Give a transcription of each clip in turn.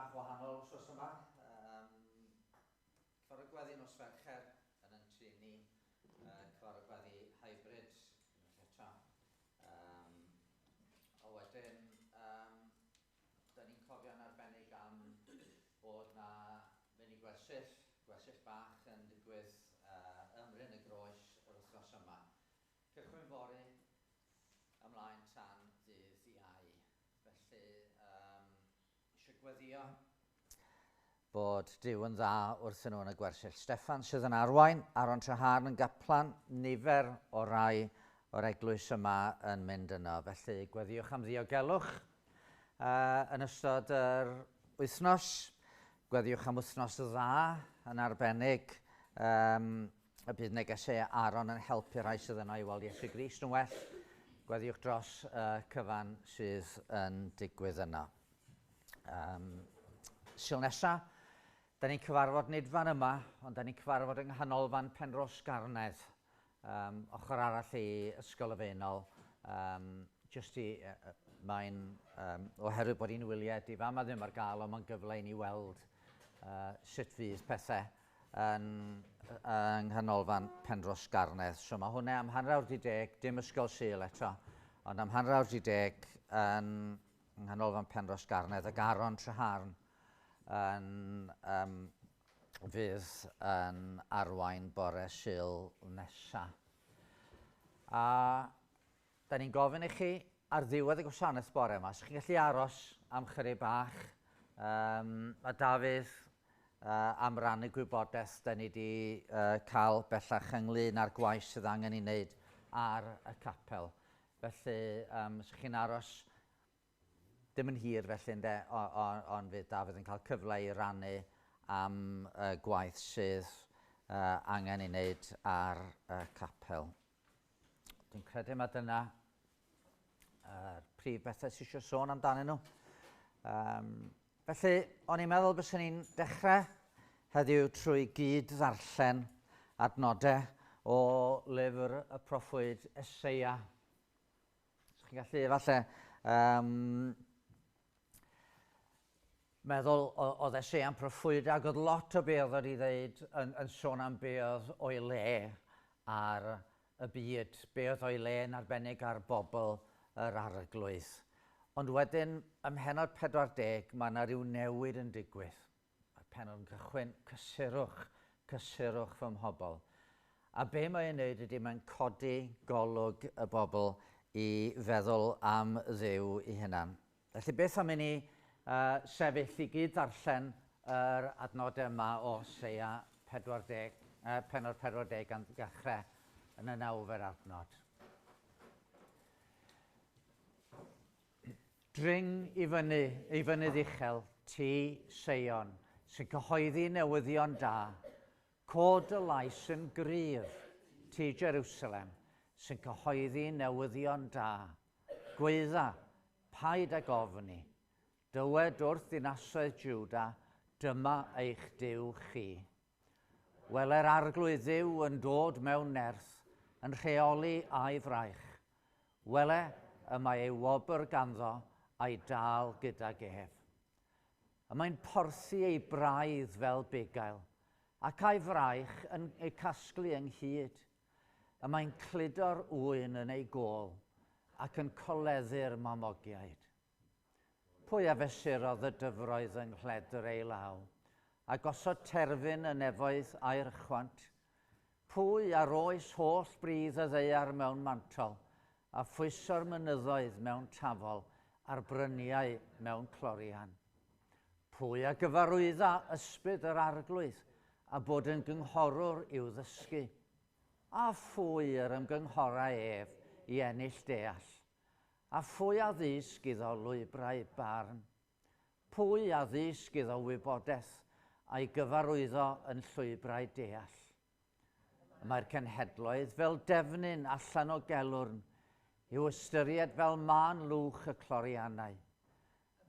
bach wahanol wrth yma. Cyfarfod gweddi nos Fercher yn ein tri ni. Cyfarfod gweddi hybrid. A wedyn, da ni'n cofio'n arbennig am bod na mynd i gwersyll bach yn digwydd ymryn y groes yr wythnos yma. Cychwyn fory ymlaen tan ddydd Iau. Felly, eisiau gweddio bod Duw yn dda wrthyn nhw yn y gwersyll. Steffan sydd yn arwain, Aron Trahar yn gaplan, nifer o rai o'r eglwys yma yn mynd yno. Felly gweddiwch am ddiogelwch yn ystod yr wythnos. Gweddiwch am wythnos dda yn arbennig. Y bydd negesau Aron yn helpu rai sydd yno i weld Iesu Grist yn well. Gweddiwch dros cyfan sydd yn digwydd yno. Sil nesaf, da ni'n cyfarfod nidfan yma, ond da ni'n cyfarfod yng nghanolfan Penros Garnedd, ochr arall i ysgol y Fenol. Mae'n oherwydd bod hi'n wyliau di fama ddim ar gael, ond mae'n gyfle i ni weld sut fydd pethau yng nghanolfan Penros Garnedd. So mae hwnna am 10:10, dim ysgol Sul eto, ond am 10:10 yn nghanolfan Penros Garnedd, ac Aron Treharn fydd yn arwain bore Sul nesaf. A da ni'n gofyn i chi ar ddiwedd y gwasanaeth bore yma, os chi'n gallu aros am chydig bach, a Dafydd am rannu gwybodaeth da ni wedi cael bellach ynglyn â'r gwaith sydd angen i wneud ar y capel. Felly, os chi'n aros, dim yn hir felly, ond fydd Dafydd yn cael cyfle i rannu am y gwaith sydd angen i wneud ar y capel. Dwi'n credu mae dyna prif bethau sydd eisiau sôn amdanyn nhw. Felly, o'n i'n meddwl bys ni'n dechrau heddiw trwy gyd ddarllen adnodau o lyfr y proffwyd Eseia. Chi'n gallu efallai meddwl oedd Eseia'n proffwyd ac oedd lot o be oedd wedi dweud yn sôn am be oedd o'i le ar y byd, be oedd o'i le yn arbennig ar bobl yr arglwydd. Ond wedyn, ym Mhennod 40, mae yna rhyw newid yn digwydd. Mae'r pennod yn cychwyn, cysurwch fy mhobol. A be mae'n wneud ydy mae'n codi golwg y bobl i feddwl am Dduw i hunan. Felly beth am i ni sefyll i gyd darllen yr adnodau yma o Eseia 40, pennod 40 gan ddechrau yn y 9fer adnod. Dring i fynydd uchel, ti Seion, sy'n cyhoeddi newyddion da. Cod y lais yn gryf, ti Jerusalem, sy'n cyhoeddi newyddion da. Gweidda, paid ag ofni. Dywed wrth dinasoedd Jwda, dyma eich Duw chi. Wele'r arglwydd Dduw yn dod mewn nerth, yn rheoli a'i fraich. Wele y mae ei wobr ganddo a'i dal gydag ef. Y mae'n porthi ei braidd fel bugail, ac a'i fraich yn ei casglu ynghyd. Y mae'n cludo'r ŵyn yn ei gôl, ac yn coleddu'r mamogiaid. Pwy a fesurodd y dyfroedd yng nghledr ei law, a gosod terfyn y nefoedd a'r chwant? Pwy ar oes holl brydd y ddeiar mewn mantol, a phwyso'r mynyddoedd mewn tafol, a'r bryniau mewn clorian? Pwy a gyfarwydda ysbryd yr arglwydd, a bod yn gynghorwr i'w ddysgu? A phwy yr ymgynghorau ef i ennill deall? A phwy a ddysg iddo lwybrau barn? Pwy a ddysg iddo wybodaeth a'i gyfarwyddo yn llwybrau deall? Mae'r cenhedloedd fel defnyn allan o gelwrn, i'w ystyried fel man lwch y cloriannau.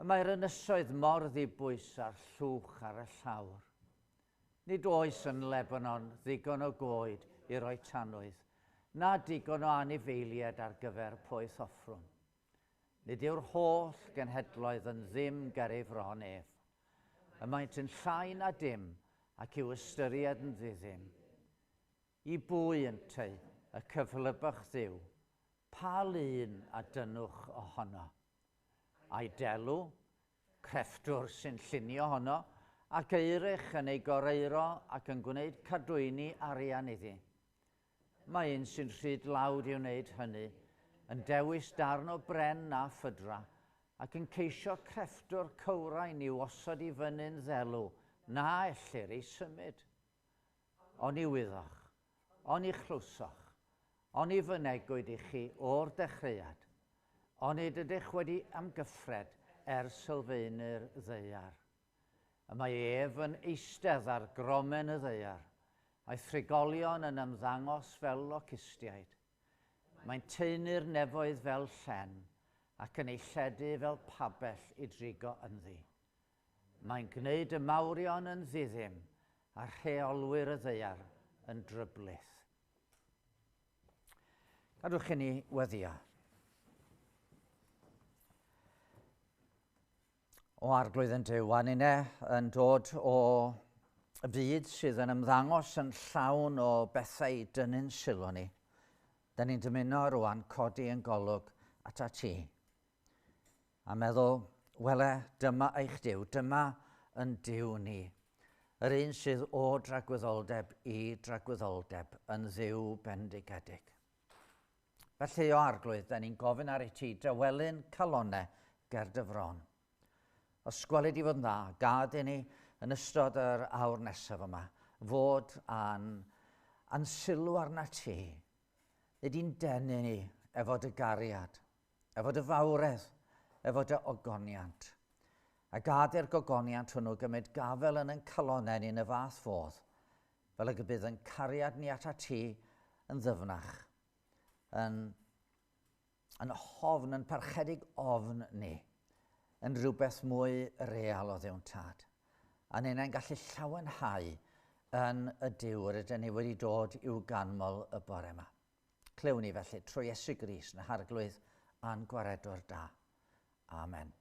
Mae'r ynysoedd mor ddibwys a'r llwch ar y llawr. Nid oes yn Lebanon ddigon o goed i roi tanwydd, na digon o anifeiliaid ar gyfer poeth offrwm. Nid yw'r holl genhedloedd yn ddim ger ei fron ef. y maent yn llai na dim ac i'w ystyried yn ddiddim. I bwy ynteu y cyflybych ddiw, pa lun a dynwch ohono. A'i delw, crefftwr sy'n llunio honno, ac eirich yn ei goreiro ac yn gwneud cadwyni arian iddi. Mae un sy'n rhyd lawd i wneud hynny, yn dewis darn o bren na ffydra, ac yn ceisio crefftwr cywrain i'w osod i fyny'n ddelw, na ellir ei symud. On i wyddach, on i chlwsoch, on i fynegwyd i chi o'r dechreuad, on i dydych wedi amgyffred ers sylfaenu'r ddeiar. Y mae ef yn eistedd ar gromen y ddeiar, a'i thrigolion yn ymddangos fel locustiaid. Mae'n teulu'r nefoedd fel llen, ac yn ei lledu fel pabell i drigo ynddi. Mae'n gwneud y mawrion yn ddiddim, a rheolwyr y ddeiar yn dryblyth. Gadwch i ni weddio. O arglwydd yn Duw, a ninne yn dod o y byd sydd yn ymddangos yn llawn o bethau i dynnu'n sylw ni. Da ni'n dymuno rwan codi yn golwg at a ti. A meddwl, wele, dyma eich Duw, dyma yn Duw ni. Yr un sydd o dragwyddoldeb i dragwyddoldeb yn Dduw bendigedig. Felly o arglwydd, da ni'n gofyn ar ei ti dywelyn calonau ger dy fron. Os gweled i fod yn dda, gad i ni yn ystod yr awr nesaf yma fod a'n sylw arna ti. Nid i'n denu ni efo dy gariad, efo dy fawredd, efo dy ogoniant. A gad i'r gogoniant hwnnw gymryd gafel yn calonau ni yn y fath fodd, fel y bydd yn cariad ni at a ti yn ddyfnach, yn hofn, yn parchedig ofn ni, yn rhywbeth mwy real o ddiwn tad. A ni'n gallu llawenhau yn y Duw rydyn ni wedi dod i'w ganmol y bore yma. Clywn ni felly trwy Iesu Grist yn harglwydd a'n gwaredwr da. Amen.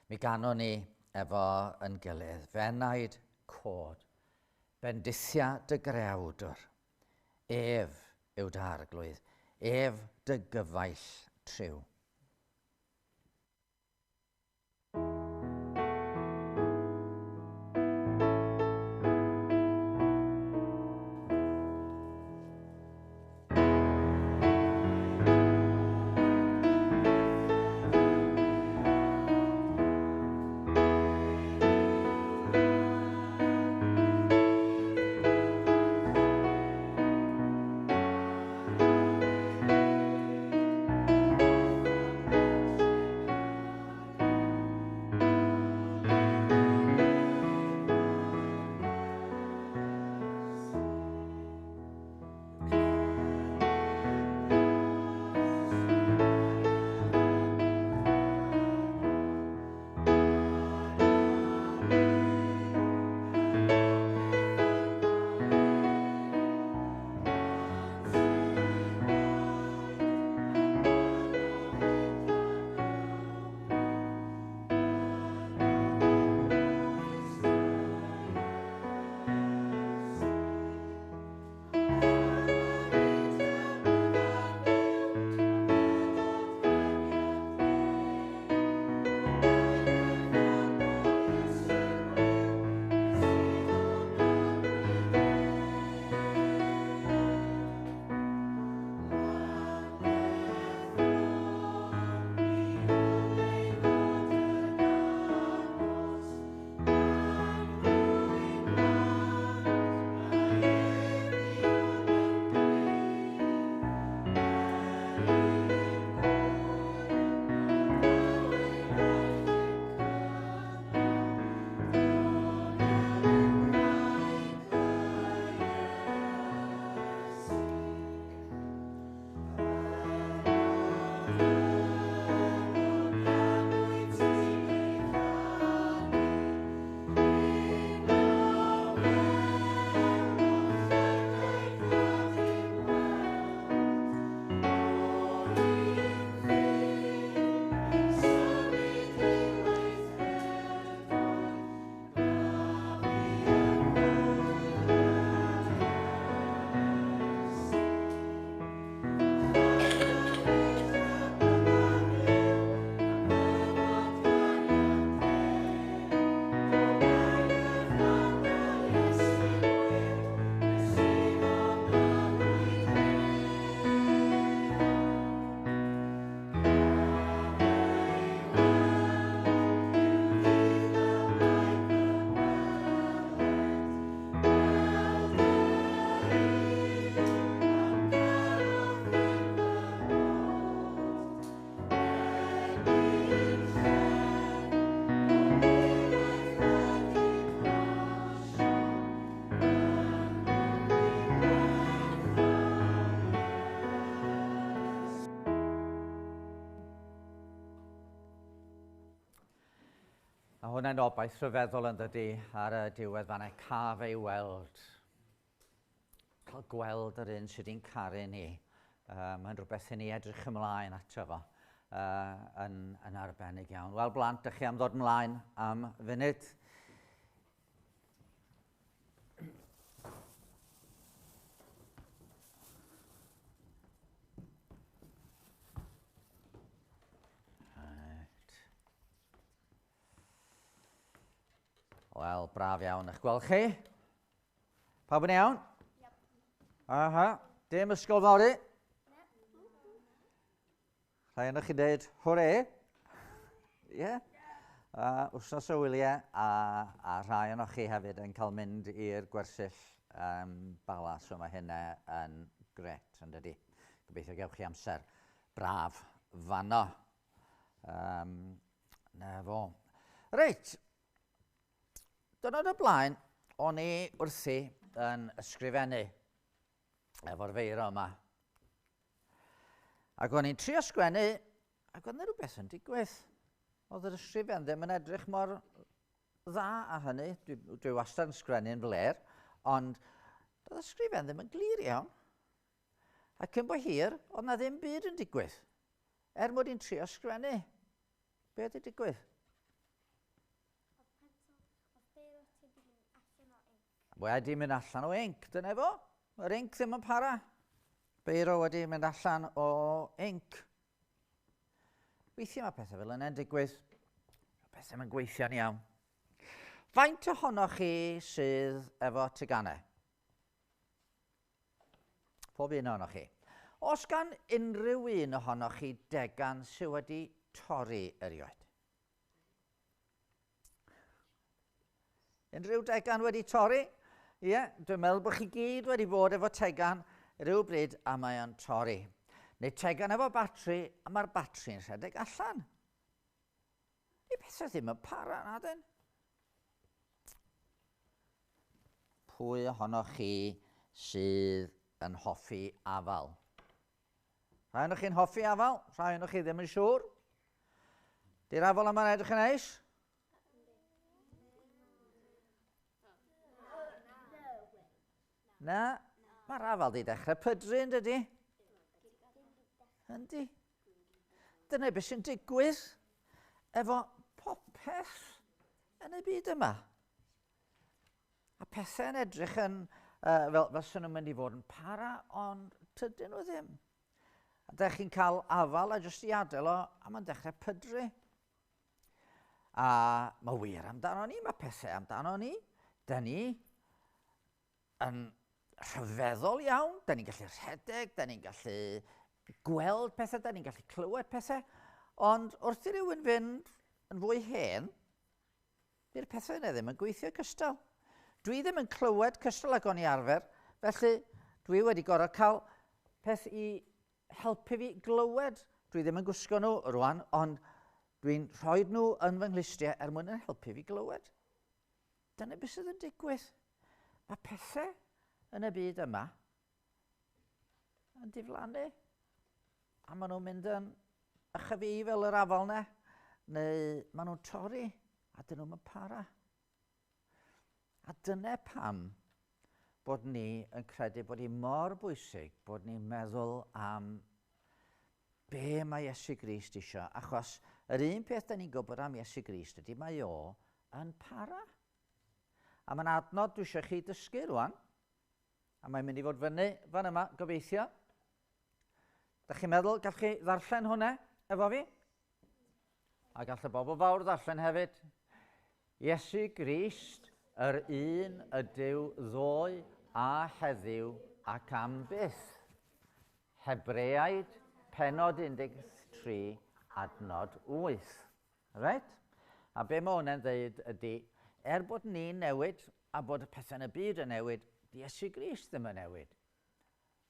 Mi ganon ni efo yn gilydd fenaid cod, bendithia dy grewdwr, ef yw dy arglwydd, ef dy gyfaill triw. hwnna'n obaith rhyfeddol yn dydi ar y diwedd fan'na, caf ei weld. Cael gweld yr un sydd wedi'n caru ni. Mae'n rhywbeth i ni edrych ymlaen ato fo yn arbennig iawn. Wel, blant, ydych chi am ddod ymlaen am funud? Wel, braf iawn eich gweld chi. Pawb yn iawn? Yep. Aha, dim ysgol fawr i? Rhai yna chi dweud, hwre? Ie? Wthnos o wyliau, a rhai yna chi hefyd yn cael mynd i'r gwersyll Bala, so mae hynna yn gret, yn dydi. Gobeithio gewch chi amser braf fanno. Na fo. Reit. Dynod o blaen, o'n i wrthi yn ysgrifennu efo'r feiro yma. Ac o'n i'n trio sgwennu, ac oedd yna rhywbeth yn digwydd. Oedd yr ysgrifen ddim yn edrych mor dda a hynny. Dwi wastad yn sgwennu'n fler, ond oedd ysgrifen ddim yn glir iawn. Ac yn bo hir, oedd na ddim byd yn digwydd. Mod i'n trio sgwennu. Be oedd yn digwydd? Wedi mynd allan o inc, dyna fo. Yr inc ddim yn para. Beiro wedi mynd allan o inc. Weithio mae pethau fel yna'n digwydd. Pethau ddim yn gweithio'n iawn. Faint ohonoch chi sydd efo teganau? Pob un ohonoch chi. Os gan unrhyw un ohonoch chi degan sydd wedi torri erioed? Unrhyw degan wedi torri? Ie, dwi'n meddwl bod chi gyd wedi bod efo tegan rhywbryd a mae o'n torri. Neu tegan efo batri a mae'r batri'n rhedeg allan. Di pethau ddim yn para na dyn. Pwy ohonoch chi sydd yn hoffi afal? Rhai ohonoch chi'n hoffi afal? Rhai ohonoch chi ddim yn siŵr? Di'r afal yma'n edrych yn eis? Na, mae'r afal di dechrau pydru yn dydi? Yndi. Dyna beth sy'n digwydd efo popeth yn y byd yma. A pethau'n edrych yn, fel sy'n nhw'n mynd i fod yn para, ond tydyn nhw ddim. A da chi'n cael afal a jyst i adael o, a mae'n dechrau pydru. A mae wir amdano ni, mae pethau amdano ni. Da ni yn rhyfeddol iawn, da ni'n gallu rhedeg, da ni'n gallu gweld pethau, da ni'n gallu clywed pethau, ond wrth i rywun fynd yn fwy hen, bydd pethau yna ddim yn gweithio cystal. Dwi ddim yn clywed cystal ag o'n i arfer, felly dwi wedi gorfod cael peth i helpu fi glywed. Dwi ddim yn gwisgo nhw rwan, ond dwi'n rhoi nhw yn fy nghlustiau mwyn yn helpu fi glywed. Dyna beth sydd yn digwydd. Mae pethau yn y byd yma yn diflannu. A maen nhw'n mynd yn ychyfu fel yr afal yna, neu maen nhw'n torri, a dyn nhw'n para. A dyna pam bod ni yn credu bod hi mor bwysig bod ni'n meddwl am be mae Iesu Grist isio, achos yr un peth da ni'n gwybod am Iesu Grist ydy mae o yn para. A mae'n adnod dwi eisiau chi dysgu rwan, a mae'n mynd i fod fyny fan yma, gobeithio. Da chi'n meddwl, gall chi ddarllen hwnna efo fi? A gall y bobl fawr ddarllen hefyd. Iesu Grist, yr un ydyw ddoe a heddiw ac am byth. Hebreaid, pennod 13, adnod 8. Right? A be mae hwnna'n dweud ydy, bod ni'n newid a bod y pethau yn y byd yn newid, di Iesu Grist ddim yn newid.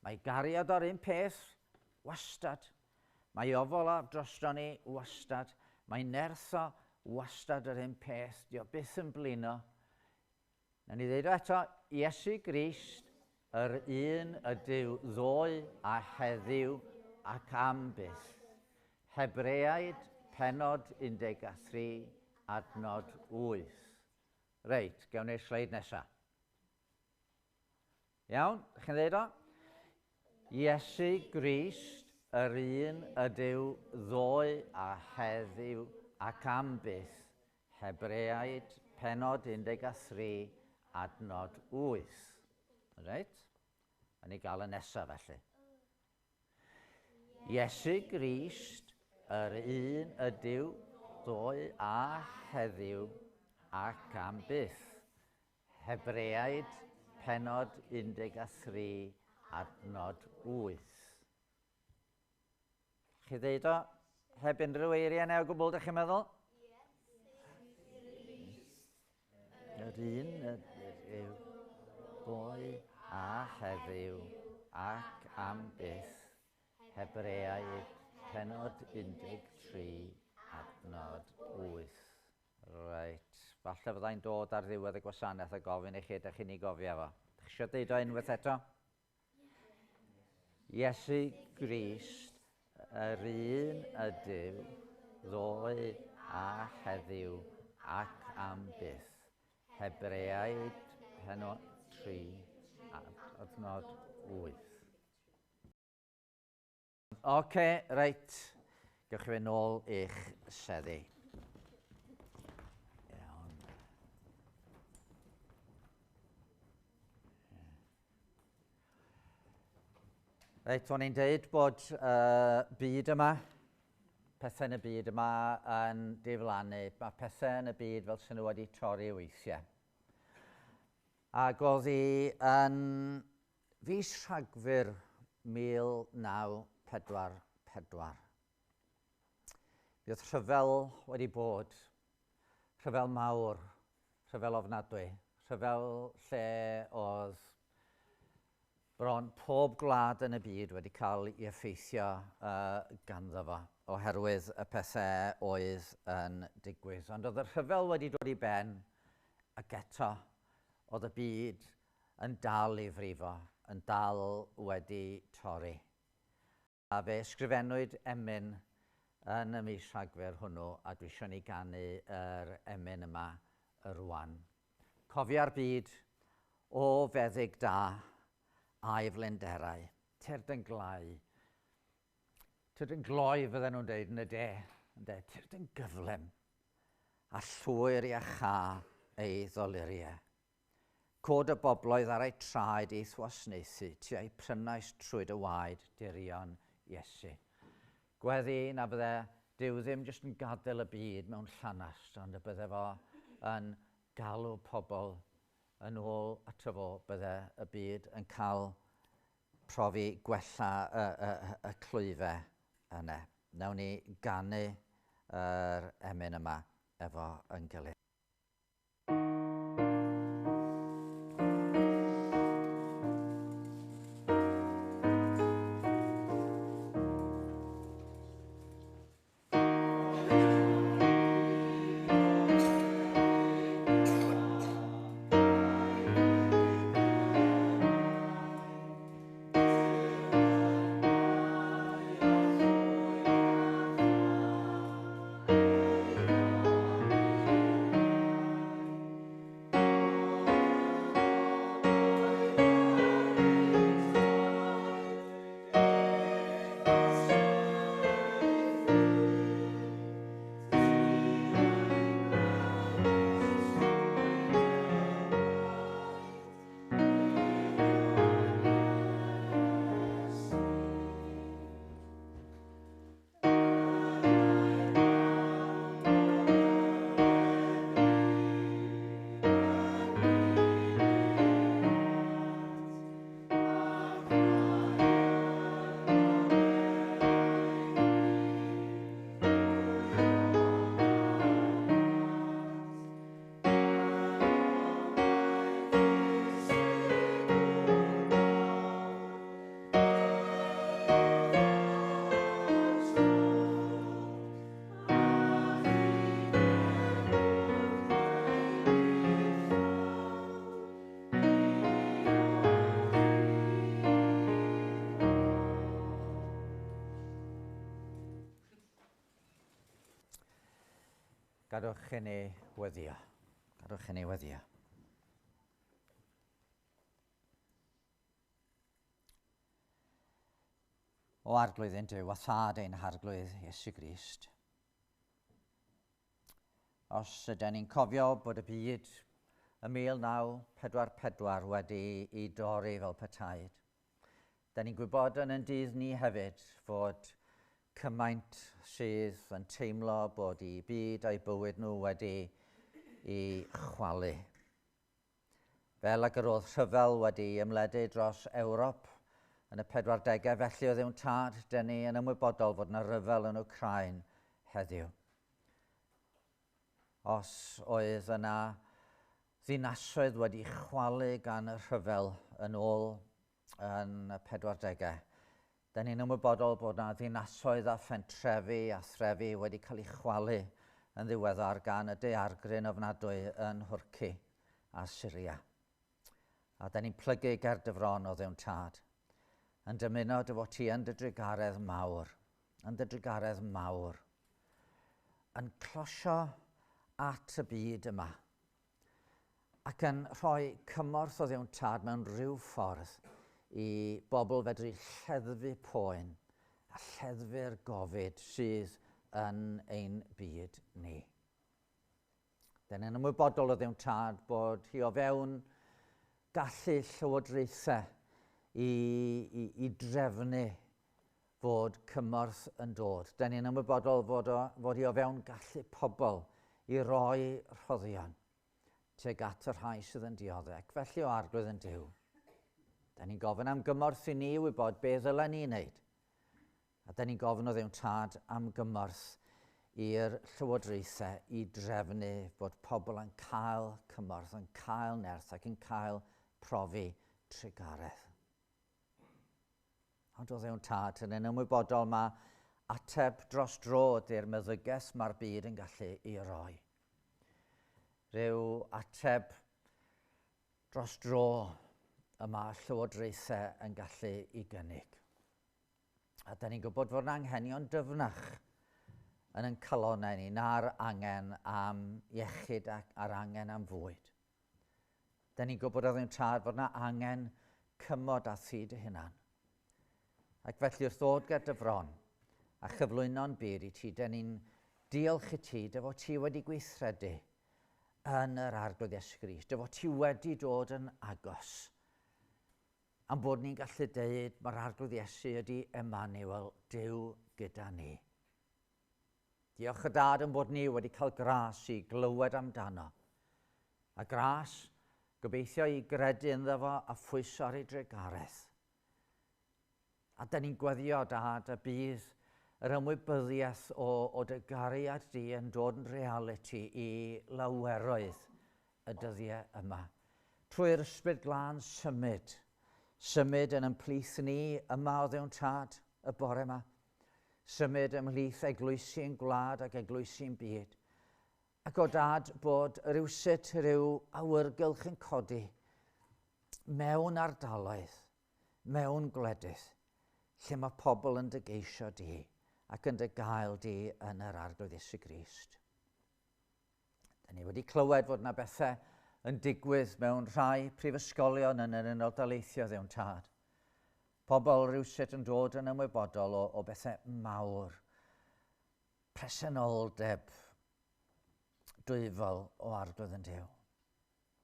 Mae gariad o'r un peth wastad. Mae ofol o drosto ni wastad. Mae nertho wastad yr un peth. Dio byth yn blino. Na ni ddeud eto, Iesu Grist, yr un ydyw ddoe a heddiw ac am byth. Hebreaid, pennod 13, adnod 8. Reit, gawn ni'r sleid nesaf. Iawn, chi'n dweud o? Iesu Grist, yr un ydyw ddoe a heddiw ac am byth. Hebreaid, penod 13, adnod 8. Reit? A ni gael y nesaf felly. Iesu Grist, yr un ydyw ddoe a heddiw ac am byth. Hebreaid, penod 13, adnod 8. Chi ddeud o heb unrhyw eiriau neu o gwbl, ydych chi'n meddwl? Yr un ydyw ddoe a heddiw ac am byth. Hebreaid, penod 13, adnod 8. Reit, falle fyddai'n dod ar ddiwedd y gwasanaeth a gofyn i chi, ydych chi'n ei gofio fo. Ydych chi eisiau deud o unwaith eto? Iesu Grist, yr un ydyw ddoe a heddiw ac am byth. Hebreaid, penod 3, adnod 8. Oce, reit. Gewch chi fynd nôl i'ch seddi. Iawn. Reit, o'n i'n dweud bod byd yma, pethau yn y byd yma yn diflannu. Mae pethau yn y byd fel sy'n nhw wedi torri weithiau. Ac oedd hi yn fis Rhagfyr 1944. Bydd rhyfel wedi bod, rhyfel mawr, rhyfel ofnadwy, rhyfel lle oedd bron pob gwlad yn y byd wedi cael ei effeithio ganddo fo, oherwydd y pethau oedd yn digwydd. Ond oedd y rhyfel wedi dod i ben, ac eto oedd y byd yn dal i frifo, yn dal wedi torri. A fe ysgrifennwyd emyn yn y mis Rhagfyr hwnnw, a dwi eisiau ni ganu yr emyn yma rwan. Cofio'r byd o feddyg da a'i flenderau, tyrd yn glau. Tyrd yn gloi fydden nhw'n dweud yn y de, tyrd yn gyflym, a llwyr i acha ei ddoluriau. Cod y bobloedd ar ei traed ei thwasnaethu, tu ei prynais trwyd y waed dirion Iesu. Gweddi na bydde Duw ddim jyst yn gadael y byd mewn llanast, ond y bydde fo yn galw pobl yn ôl ato fo, bydde y byd yn cael profi gwella y clwyfau yna. Nawn ni ganu yr emyn yma efo yn gilydd. Gadwch i ni weddio. Gadwch i ni weddio. O arglwydd ein Duw, a thad ein harglwydd Iesu Grist. Os ydyn ni'n cofio bod y byd y 1944 wedi ei dorri fel petaid, da ni'n gwybod yn dydd ni hefyd fod cymaint sydd yn teimlo bod eu byd a'i bywyd nhw wedi ei chwalu. Fel ac yr oedd rhyfel wedi ymledu dros Ewrop yn y 40au, felly oedd yw'n tad, dyn ni yn ymwybodol fod yna ryfel yn Wcráin heddiw. Os oedd yna ddinasoedd wedi chwalu gan y rhyfel yn ôl yn y 40au, da ni'n ymwybodol bod yna ddinasoedd a phentrefi a threfi wedi cael eu chwalu yn ddiweddar gan y daeargryn ofnadwy yn Nhwrci a Syria. A da ni'n plygu Gaerdyfron o ddiwn tad, yn dymuno dy fod ti yn dy drigaredd mawr, yn closio at y byd yma, ac yn rhoi cymorth o ddiwn tad mewn rhyw ffordd i bobl fedru lleddfu poen a lleddfu'r gofid sydd yn ein byd ni. Da ni'n ymwybodol o ddiwn tad bod hi o fewn gallu llywodraethau i drefnu fod cymorth yn dod. Da ni'n ymwybodol fod hi o fewn gallu pobl i roi rhoddion tuag at y rhai sydd yn dioddef. Felly o arglwydd yn Duw, da ni'n gofyn am gymorth i ni wybod be ddylen ni'n neud. A da ni'n gofyn o ddiwn tad am gymorth i'r llywodraethau i drefnu fod pobl yn cael cymorth, yn cael nerth ac yn cael profi trigaredd. Ond o ddiwn tad, yn ymwybodol mae ateb dros dro i'r meddygaeth mae'r byd yn gallu ei roi. Ryw ateb dros dro y mae llywodraethau yn gallu ei gynnig. A da ni'n gwybod fod yna anghenion dyfnach yn ein calonnau ni, na'r angen am iechyd a'r angen am fwyd. Da ni'n gwybod o ddiwn tad fod yna angen cymod a thyd y hunan. Ac felly wrth ddod Gaerdyfron a chyflwyno'n byd i ti, da ni'n diolch i ti dy fod ti wedi gweithredu yn yr arglwydd Iesu Grist, dy fod ti wedi dod yn agos. Am bod ni'n gallu deud mae'r arglwydd Iesu ydi Emmanuel, Duw gyda ni. Diolch y dad yn bod ni wedi cael gras i glywed amdano. A gras gobeithio i gredu ynddo fo a phwyso ar ei drigaredd. A da ni'n gweddio dad y bydd yr ymwybyddiaeth o dy gariad di yn dod yn reality i laweroedd y dyddiau yma. Trwy'r ysbryd glân symud yn ymplith ni yma o ddiwn tad y bore yma. Symud ymhlith eglwysu'n gwlad ac eglwysu'n byd. Ac o dad bod rywsut rhyw awyrgylch yn codi mewn ardaloedd, mewn gwledydd, lle mae pobl yn dy geisio di ac yn dy gael di yn yr arglwydd Iesu Grist. Da ni wedi clywed fod yna bethau yn digwydd mewn rhai prifysgolion yn yr Unol Daleithiau ddiwn tad. Pobl rywsut yn dod yn ymwybodol o bethau mawr, presenoldeb dwyfol o arglwydd yn Duw.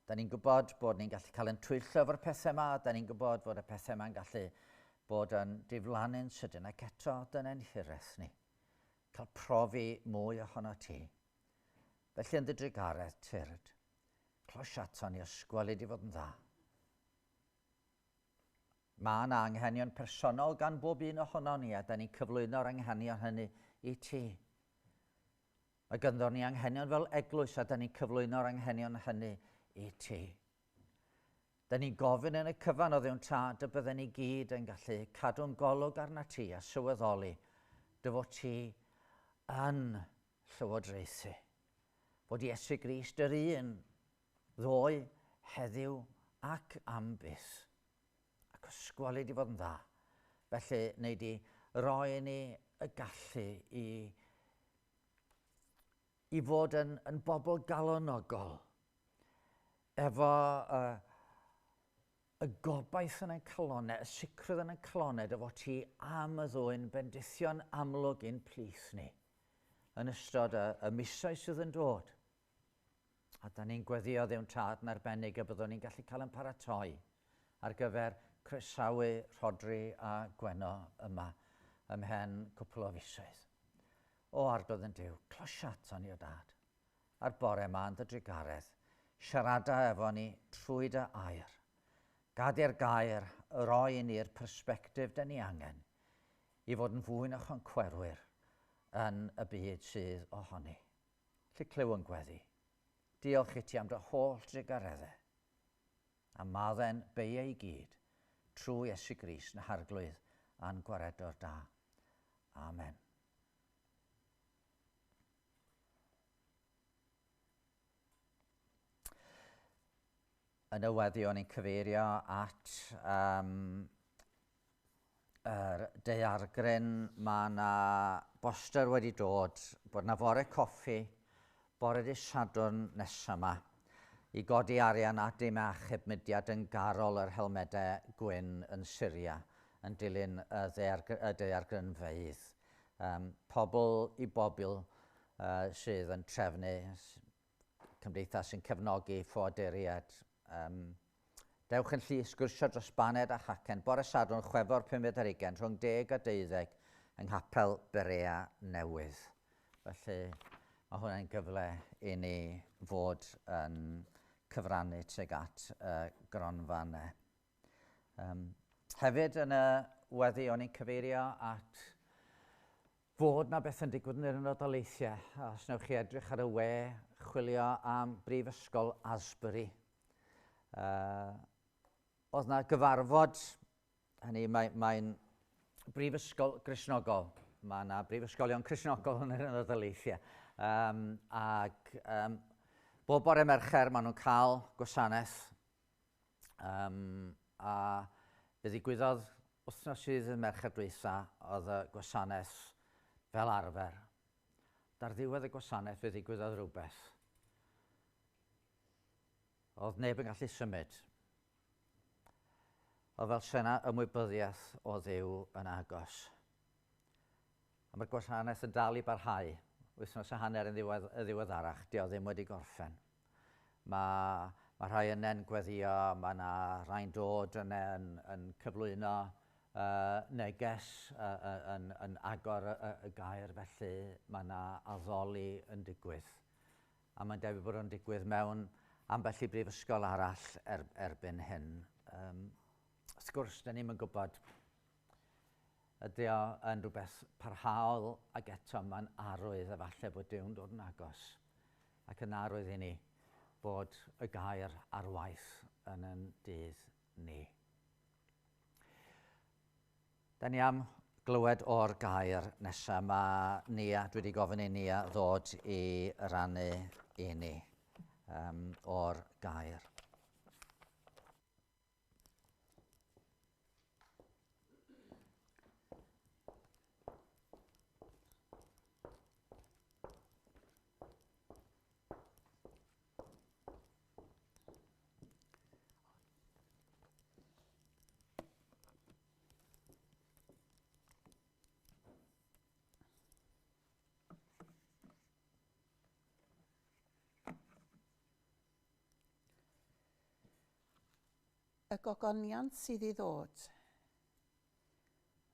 Da ni'n gwybod bod ni'n gallu cael yn twyllo efo'r pethau yma, da ni'n gwybod bod y pethau yma'n gallu bod yn diflannu'n sydyn ac eto dyna'n hiraeth ni. Cael profi mwy ohono ti. Felly yn dy drigaredd tyrd, clos ato ni ysgwelid i fod yn dda. Mae yna anghenion personol gan bob un ohono ni a da ni'n cyflwyno'r anghenion hynny i ti. Mae ganddo ni anghenion fel eglwys a da ni'n cyflwyno'r anghenion hynny i ti. Da ni'n gofyn yn y cyfan o ddiwn tad y bydden ni gyd yn gallu cadw'n golwg arna ti a sylweddoli dy fod ti yn llywodraethu. Fod Iesu Grist yr un ddoe, heddiw ac am byth. Ac ysgwelid i fod yn dda. Felly, wneud i roi ni y gallu i fod yn bobl galonogol, efo y gobaith yn y calonau, y sicrwydd yn y calonau, efo ti am y ddwy'n bendithion amlwg i'n plith ni, yn ystod y misoedd sydd yn dod. A da ni'n gweddio Dduw'n Tad yn arbennig a byddwn ni'n gallu cael yn paratoi ar gyfer croesawu Rhodri a Gweno yma ymhen cwpl o fisoedd. O arglwydd yn Duw, closiat o'n i o Dad, a'r bore yma yn dy drigaredd, siarada efo ni trwy dy air. Gadi'r gair roi ni'r persbectif dyn ni angen i fod yn fwy na choncwerwyr yn y byd sydd ohoni. Lle clyw yn gweddi. Diolch i ti am dy holl drigareddau. A madden beia i gyd trwy Iesu Grist yn harglwydd a'n gwaredwr da. Amen. Yn y weddion ni'n cyfeirio at yr daeargryn. Mae yna boster wedi dod bod yna fore coffi, bore dydd Sadwrn nesaf yma, i godi arian a dim achub mudiad yn garol yr helmedau gwyn yn Syria, yn dilyn y daeargrynfeydd. Pobl i bobl sydd yn trefnu, cymdeithas sy'n cefnogi ffoaduriaid. Dewch yn llys sgwrsio dros baned a chacen, bore Sadwrn, Chwefror 15 rhwng 10 a 12 yng Nghapel Berea Newydd. Felly mae hwnna'n gyfle i ni fod yn cyfrannu tuag at gronfa yna. Hefyd yn y weddi o'n i'n cyfeirio at fod na beth yn digwydd yn yr Unol Daleithiau. Os newch chi edrych ar y we, chwilio am Brifysgol Asbury. Oedd na gyfarfod, hynny mae'n brifysgol Gristnogol. Mae yna brifysgolion Cristnogol yn yr Unol Daleithiau. Bob bore Mercher maen nhw'n cael gwasanaeth. A fe ddigwyddodd wythnos sydd yn Mercher dwytha, oedd y gwasanaeth fel arfer. Dar ddiwedd y gwasanaeth fe ddigwyddodd rhywbeth. Oedd neb yn gallu symud. Oedd fel sena ymwybyddiaeth o Dduw yn agos. A mae'r gwasanaeth yn dal i barhau. Wythnos a hanner yn ddiweddarach, di o ddim wedi gorffen. Mae rhai yna'n gweddio, mae yna rhai'n dod yn cyflwyno neges yn agor y gair, felly mae yna addoli yn digwydd. A mae'n debyg bod yn digwydd mewn ambell i brifysgol arall erbyn hyn. Wrth gwrs, da ni'n gwybod ydy o yn rhywbeth parhaol ac eto mae'n arwydd efallai bod Dyw'n dod yn agos. Ac yn arwydd i ni bod y gair ar waith yn yn dydd ni. Da ni am glywed o'r gair nesaf. Mae Nia, dwi wedi gofyn i Nia ddod i rannu i ni o'r gair. Y gogoniant sydd I ddod.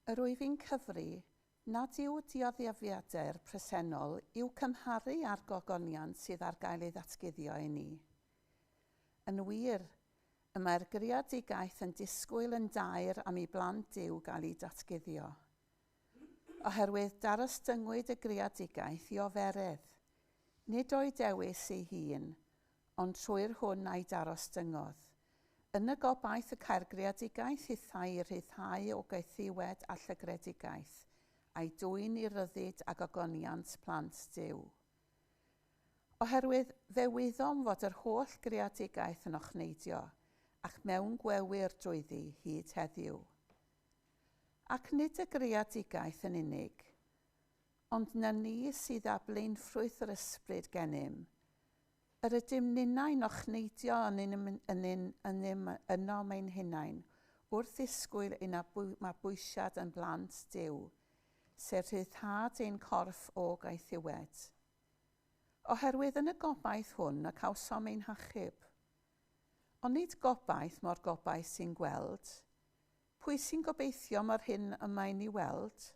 Yr wyf fi'n cyfri nad yw dioddefiadau'r presennol i'w cymharu â'r gogoniant sydd ar gael ei ddatguddio I ni. Yn wir, y mae'r greadigaeth yn disgwyl yn dair am ei blant Duw gael ei datguddio. Oherwydd darostyngwyd y greadigaeth I oferedd, nid o'i dewis ei hun, ond trwy'r hwn a'i darostyngodd. Yn y gobaith y cael greadigaeth hithau I rhyddhau o gaethiwed a llygredigaeth, a'i dwyn I ryddid a gogoniant plant Duw. Oherwydd fe wyddom fod yr holl greadigaeth yn ochneidio, ac mewn gwewyr drwyddi hyd heddiw. Ac nid y greadigaeth yn unig, ond na ni sydd â blaenffrwyth yr ysbryd gennym. Yr ydym ninnau'n ochneidio yno mae'n hunain, wrth ddisgwyl un a mabwysiad yn blant Duw, sef rhyddhad ein corff o gaethiwed. Oherwydd yn y gobaith hwn y cawsom ein hachub. Ond nid gobaith mor gobaith sy'n gweld. Pwy sy'n gobeithio mor hyn y mae'n ei weld?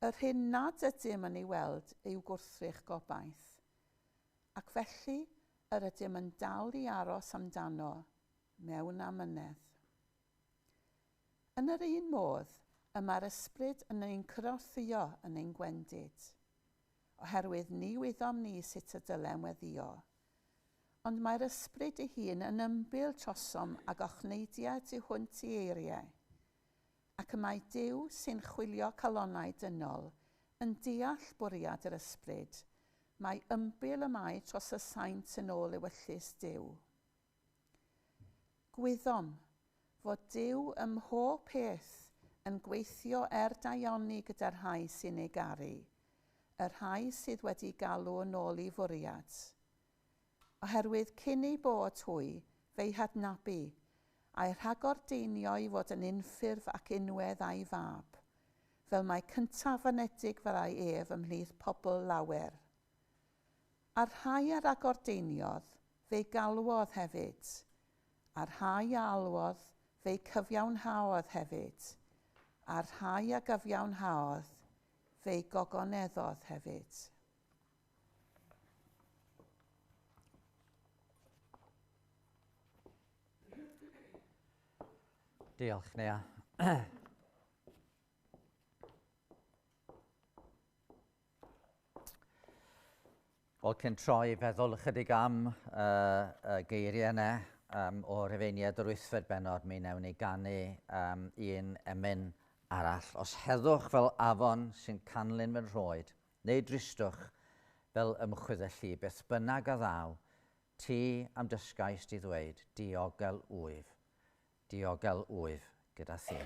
Yr hyn nad ydym yn ei weld yw gwrthrych gobaith. Ac felly yr ydym yn dal i aros amdano mewn amynedd. Yn yr un modd, y mae'r ysbryd yn ein cynorthio yn ein gwendid, oherwydd ni wyddom ni sut y dylem weddio. Ond mae'r ysbryd ei hun yn ymbil trosom ag ochneidiad yw hwnt i eiriau, ac y mae Duw sy'n chwilio calonnau dynol yn deall bwriad yr ysbryd, mae ymbil y mae tros y saint yn ôl ewyllus Duw. Gwyddom fod Duw ym mhob peth yn gweithio daioni gyda'r rhai sy'n ei garu, y rhai sydd wedi galw yn ôl i fwriad. Oherwydd cyn ei bod hwy, fe'i hadnabu, a'i rhagordeinio i fod yn unffurf ac unwedd a'i fab, fel mae cyntaf anedig fyddai ef ymhlith pobl lawer. A'r rhai a ragordeiniodd, fe'i galwodd hefyd, a'r rhai a alwodd, fe'i cyfiawnhaodd hefyd, a'r rhai a gyfiawnhaodd, fe'i gogoneddodd hefyd. Diolch, Nea. Wel, cyn troi feddwl ychydig am y geiriau yna o Rifeiniaid yr 8fed bennod, mi newn ni ganu un emyn arall. Os heddwch fel afon sy'n canlyn mewn rhoed, neu dristwch fel ymchwyddellu, beth bynnag a ddaw, ti am dysgais di ddweud, diogel wyf gyda thi.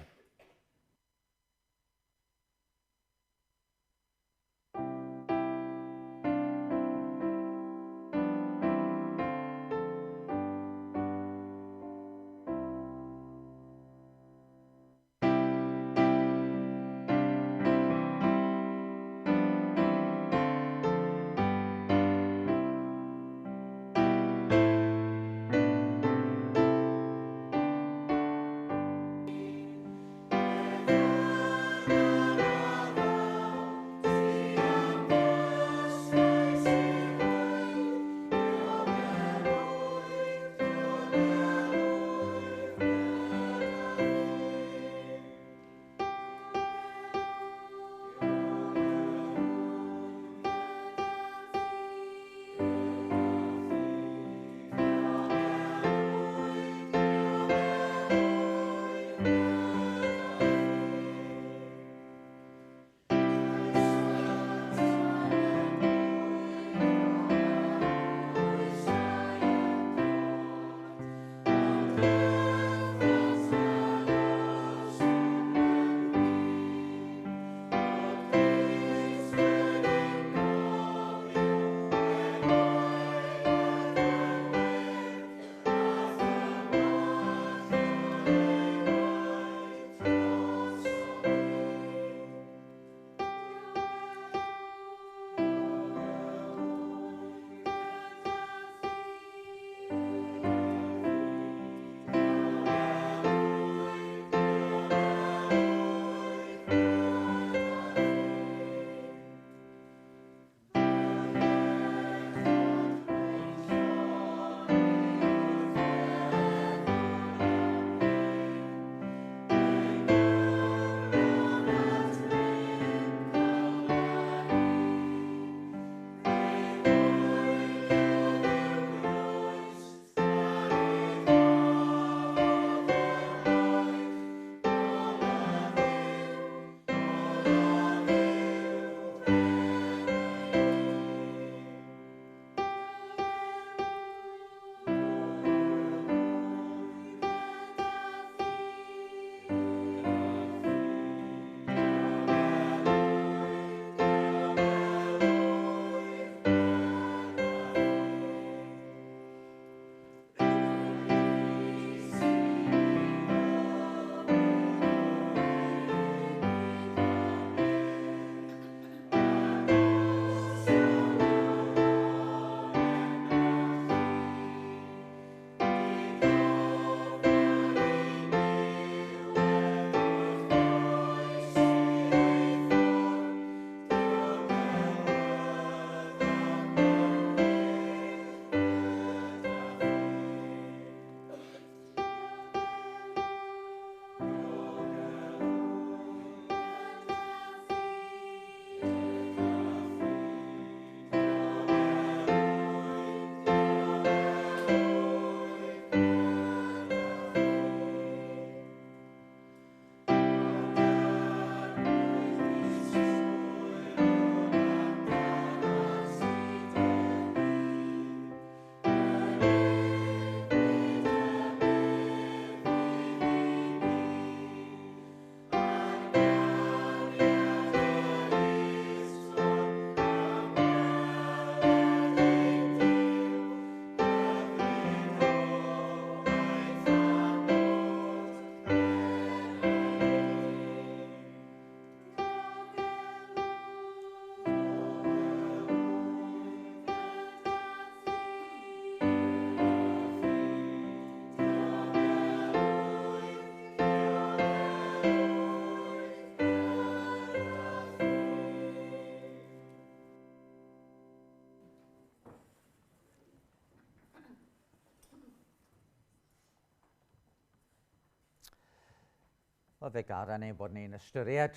O fe gara ni bod ni'n ystyried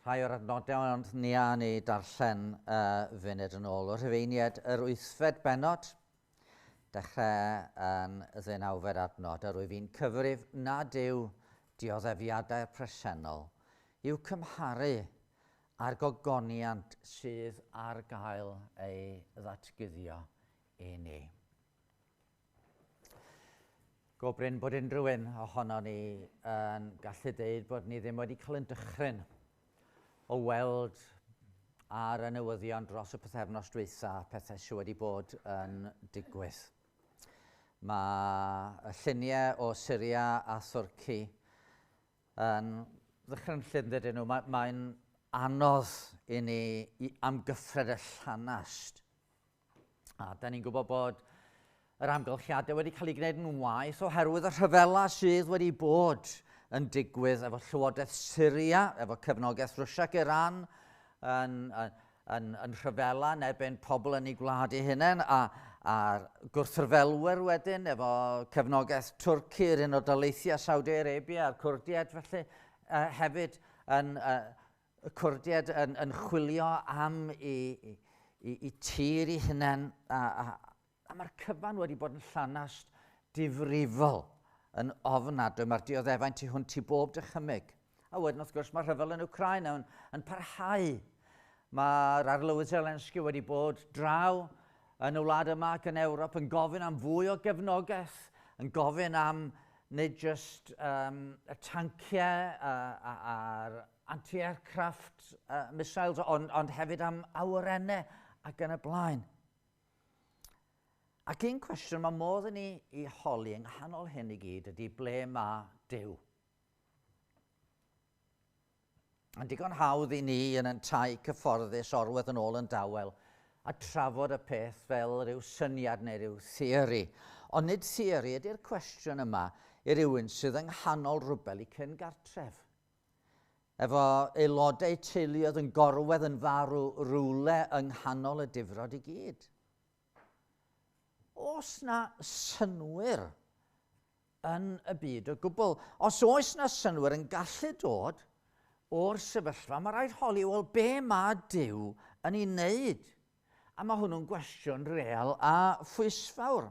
rhai o'r adnodau ond ni a ni darllen funud yn ôl. O Rhufeinied yr 8fed bennod, dechrau yn 19fed adnod, a rwyf fi'n cyfrif nad yw dioddefiadau presennol yw cymharu a'r gogoniant sydd ar gael ei ddatguddio i ni. Gobryn bod unrhyw un ohono ni yn gallu deud bod ni ddim wedi cael ein dychryn o weld ar y newyddion dros y pythefnos diwethaf pethau sydd wedi bod yn digwydd. Mae y lluniau o Syria a Thwrci yn ddychrynllyd dydyn nhw. Mae'n anodd i ni amgyffred y llanast. A da ni'n gwybod bod yr amgylchiadau wedi cael ei gwneud yn waith oherwydd y rhyfela sydd wedi bod yn digwydd efo Llywodraeth Syria, efo cefnogaeth Rwsia ac Iran yn rhyfela yn erbyn pobl yn ei gwlad eu hunain, a'r gwrthryfelwyr wedyn efo cefnogaeth Twrci, yr Unol Daleithiau, Saudi Arabia a'r Cwrdiaid felly hefyd y Cwrdiaid yn chwilio am i tir eu hunain, a mae'r cyfan wedi bod yn llanast difrifol yn ofnadwy. Mae'r dioddefaint tu hwnt i bob dychymyg. A wedyn, wrth gwrs, mae'r rhyfel yn Wcráine yn parhau. Mae'r arlywydd Zelenski wedi bod draw yn y wlad yma ac yn Ewrop yn gofyn am fwy o gefnogaeth, yn gofyn am nid jyst y tanciau a'r anti-aircraft missiles, ond hefyd am awyrennau ac yn y blaen. Ac un cwestiwn mae modd i ni i holi yng nghanol hyn i gyd ydy ble mae Duw. Yn digon hawdd i ni yn ein tai cyfforddus orwedd yn ôl yn dawel a trafod y peth fel rhyw syniad neu rhyw theori. Ond nid theori ydy'r cwestiwn yma i rywun sydd yng nghanol rwbel i cyn-gartref. Efo aelodau teuluodd yn gorwedd yn farw rwle yng nghanol y difrod i gyd. Oes na synwyr yn y byd o gwbl? Os oes na synwyr yn gallu dod o'r sefyllfa, mae rhaid holi, wel, be mae Duw yn ei wneud? A mae hwnnw'n gwestiwn real a phwysfawr.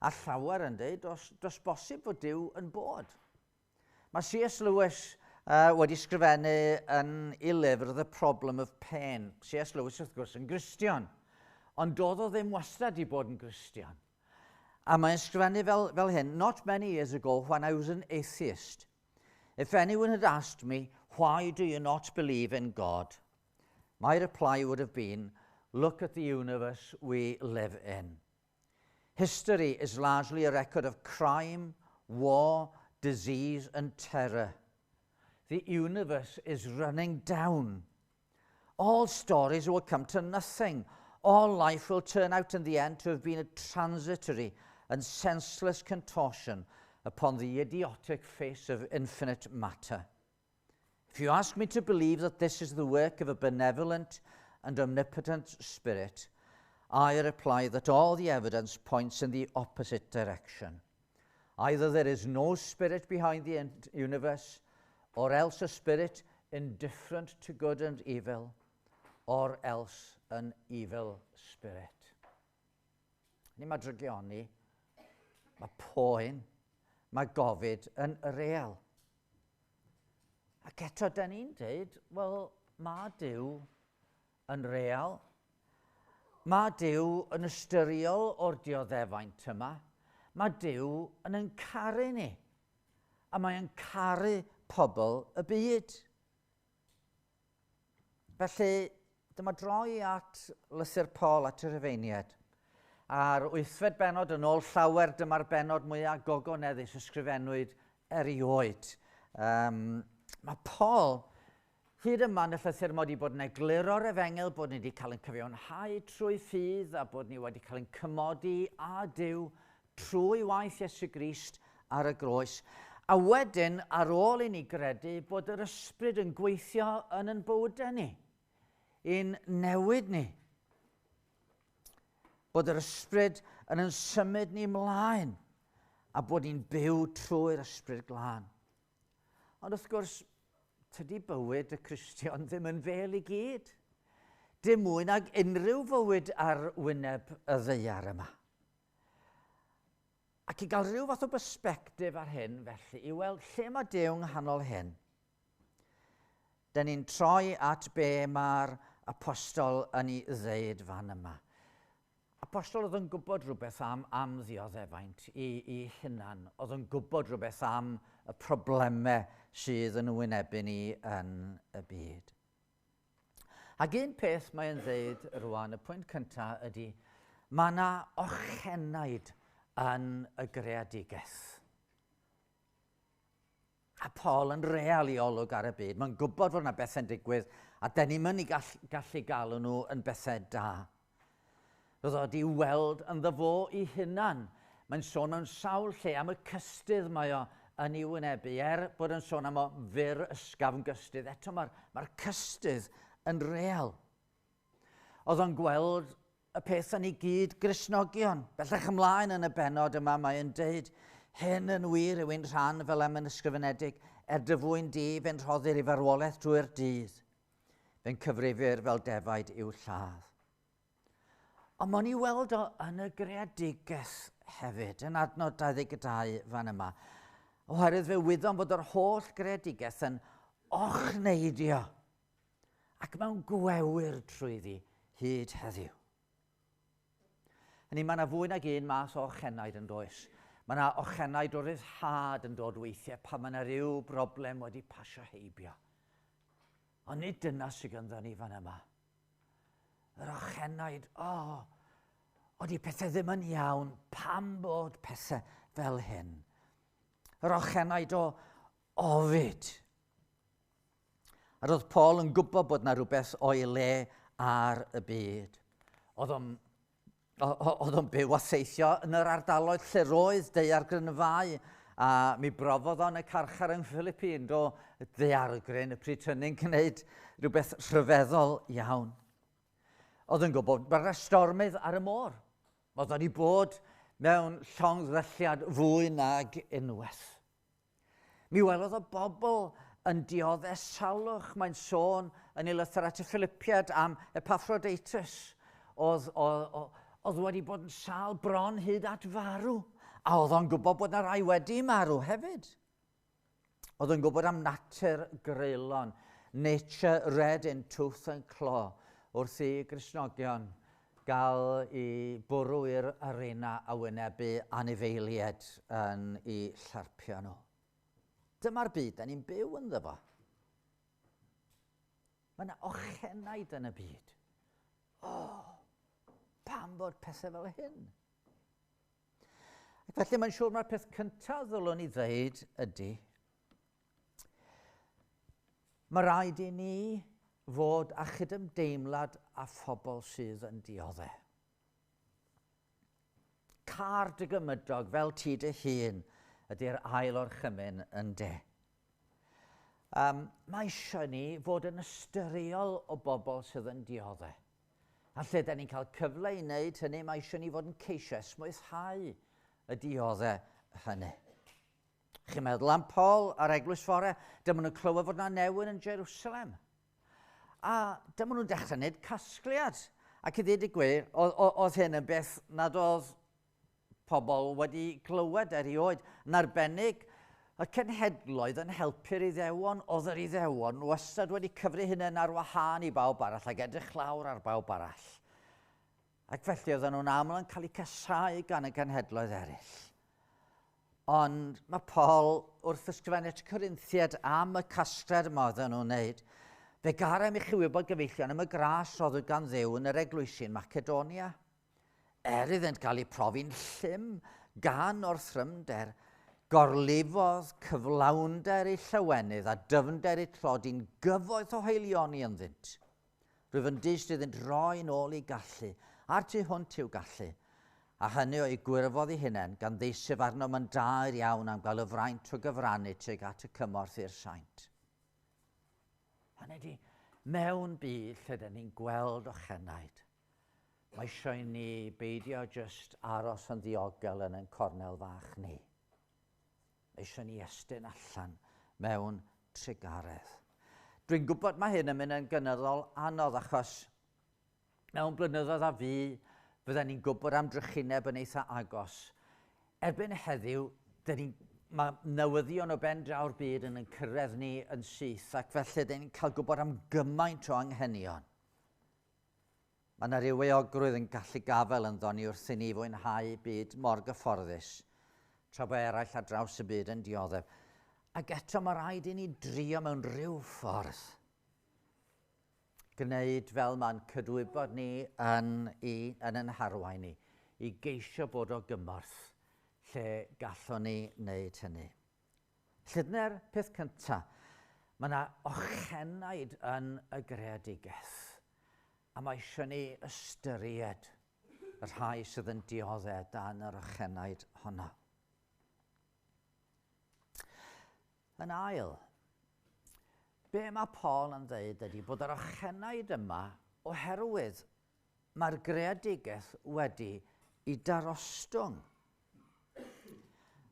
A llawer yn dweud, does bosib fod Duw yn bod. Mae C.S. Lewis wedi sgrifennu yn ei lyfr The Problem of Pain. C.S. Lewis, wrth gwrs, yn Gristion. Ond doedd o ddim wastad i bod yn Gristion. A mae'n sgrifennu fel hyn, not many years ago when I was an atheist, if anyone had asked me, why do you not believe in God? My reply would have been, look at the universe we live in. History is largely a record of crime, war, disease and terror. The universe is running down. All stories will come to nothing. All life will turn out in the end to have been a transitory and senseless contortion upon the idiotic face of infinite matter. If you ask me to believe that this is the work of a benevolent and omnipotent spirit, I reply that all the evidence points in the opposite direction. Either there is no spirit behind the universe, or else a spirit indifferent to good and evil, or else an evil spirit. Ni mae drygioni, mae poen, mae gofid yn real. Ac eto, da ni'n dweud, wel, mae Duw yn real. Mae Duw yn ystyriol o'r dioddefaint yma. Mae Duw yn caru ni. A mae'n caru pobl y byd. Felly, dyma droi at lythyr Paul at y Rhufeinied. A'r 8fed bennod yn ôl llawer, dyma'r bennod mwyaf gogoneddus ysgrifennwyd erioed. Mae Paul, hyd yma yn y llythyr mod i bod yn egluro'r Efengel, bod ni wedi cael ein cyfiawnhau trwy ffydd a bod ni wedi cael ein cymodi a Duw trwy waith Iesu Grist ar y groes. A wedyn, ar ôl i ni gredu bod yr ysbryd yn gweithio yn ein bywydau ni, i'n newid ni. Bod yr ysbryd yn symud ni mlaen a bod ni'n byw trwy'r ysbryd glân. Ond wrth gwrs, tydi bywyd y Cristion ddim yn fel i gyd. Dim mwy nag unrhyw fywyd ar wyneb y ddaear yma. Ac i gael rhyw fath o bersbectif ar hyn, felly, i weld lle mae Duw yng nghanol hyn, da ni'n troi at be mae'r apostol yn ei ddeud fan yma. Apostol oedd yn gwybod rhywbeth am ddioddefaint i hunan. Oedd yn gwybod rhywbeth am y problemau sydd yn wynebu ni yn y byd. Ac un peth mae'n dweud rwan, y pwynt cyntaf ydy, mae yna ochenaid yn y greadigaeth. A Paul yn realiolwg ar y byd. Mae'n gwybod fod yna bethau'n digwydd a da ni'n mynd i gallu galw nhw yn bethau da. Roedd o wedi weld yn ddo i hunan. Mae'n sôn am sawl lle am y cystydd mae o yn ei wynebu. Bod yn sôn am o fyr ysgafn gystydd. Eto mae'r cystydd yn real. Oedd o'n gweld y peth yn ei gyd Gristnogion. Bellach ymlaen yn y benod yma mae'n deud, hyn yn wir yw ein rhan fel am yn ysgrifenedig, dy fwy'n di fe'n rhoddir i farwolaeth drwy'r dydd. Fe'n cyfrifir fel defaid i'w lladd. Ond mae'n ei weld o yn y greadigaeth hefyd, yn adnod 22 fan yma. Oherwydd fe wyddon bod yr holl greadigaeth yn ochneidio ac mewn gwewyr trwyddi hyd heddiw. Hynny, mae yna fwy nag un mas o ochenaid yn does. Mae yna ochenaid o ryddhad yn dod weithiau pan mae yna rhyw broblem wedi pasio heibio. Ond nid dyna sydd ganddo ni fan yma. Yr ochenaid, oeddi pethau ddim yn iawn, pam bod pethau fel hyn. Yr ochenaid o ofid. A roedd Paul yn gwybod bod yna rhywbeth o'i le ar y byd. Oedd o'n byw a theithio yn yr ardaloedd lle roedd daeargrynfau, a mi brofodd o'n y carchar yng Philippine, do daeargryn y pryd hynny'n gwneud rhywbeth rhyfeddol iawn. Oedd yn gwybod bod yna stormydd ar y môr. Oedd o'n i bod mewn llongddylliad fwy nag unwaith. Mi welodd o bobl yn dioddau salwch. Mae'n sôn yn ei lythyr at y Philippiad am Epaphroditus. Oedd wedi bod yn sal bron hyd at farw. A oedd o'n gwybod bod yna rai wedi marw hefyd. Oedd yn gwybod am natur greulon, nature red in tooth and claw, wrth i Gristnogion gael i bwrw i'r arena a wynebu anifeiliaid yn ei llarpio nhw. Dyma'r byd da ni'n byw ynddo fo. Mae yna ochenaid yn y byd. Pam bod pethau fel hyn? Ac felly mae'n siŵr mae'r peth cyntaf ddylwn ni ddeud ydy, mae rhaid i ni fod a chydymdeimlad a phobl sydd yn dioddau. Car dy gymydog fel ti dy hun ydy'r ail o'r chymyn yn de. Mae eisiau ni fod yn ystyriol o bobl sydd yn dioddau. A lle da ni'n cael cyfle i wneud hynny, mae eisiau ni fod yn ceisio esmwythau y dioddau hynny. Chi'n meddwl am Paul a'r eglwys fore, dyma nhw'n clywed fod yna newyn yn Jerusalem. A dyma nhw'n dechrau wneud casgliad. Ac i ddweud y gwir, oedd hyn yn beth nad oedd pobl wedi clywed erioed. Yn arbennig, y cenhedloedd yn helpu'r Iddewon, oedd yr Iddewon wastad wedi cyfri hynny'n ar wahân i bawb arall ac edrych lawr ar bawb arall. Ac felly oedden nhw'n aml yn cael eu casau gan y cenhedloedd eraill. Ond mae Paul wrth ysgrifennu at Corinthiad am y casgliad yma oedden nhw'n wneud, fe garem i chi wybod gyfeillion am y gras roedd gan Dduw yn yr eglwysi'n Macedonia. Iddynt cael ei profi'n llym gan o'r thrymder, gorlifodd cyflawnder ei llawenydd a dyfnder ei tlodi'n gyfoeth o heilioni ynddynt. Rwyf yn dyst iddynt roi nôl ei gallu, a'r tu hwnt i'w gallu, a hynny o'i gwirfodd ei hunain gan ddeisif arnom yn daer iawn am gael y fraint o gyfrannu tuag at y cymorth i'r saint. Hynny ydy, mewn byd lle dyn ni'n gweld ochenaid, mae eisiau ni beidio jyst aros yn ddiogel yn ein cornel fach ni. Mae eisiau ni estyn allan mewn trigaredd. Dwi'n gwybod mae hyn yn mynd yn gynyddol anodd achos mewn blynyddoedd a fi, fydden ni'n gwybod am drychineb yn eitha agos. Erbyn heddiw, mae newyddion o ben draw'r byd yn cyrraedd ni yn syth ac felly dyn ni'n cael gwybod am gymaint o anghenion. Mae yna ryw eogrwydd yn gallu gafel yn ddoni wrth i ni fwynhau byd mor gyfforddus, tra bod eraill ar draws y byd yn dioddef. Ac eto mae rhaid i ni drio mewn rhyw ffordd gwneud fel mae'n cydwybod ni yn ein harwain ni, i geisio bod o gymorth lle gallwn ni wneud hynny. Llydnau'r peth cyntaf, mae yna ochenaid yn y greadigaeth, a mae eisiau ni ystyried y rhai sydd yn dioddau dan yr ochenaid honno. Yn ail, be mae Paul yn dweud ydy bod yr ochenaid yma oherwydd mae'r greadigaeth wedi i darostwng.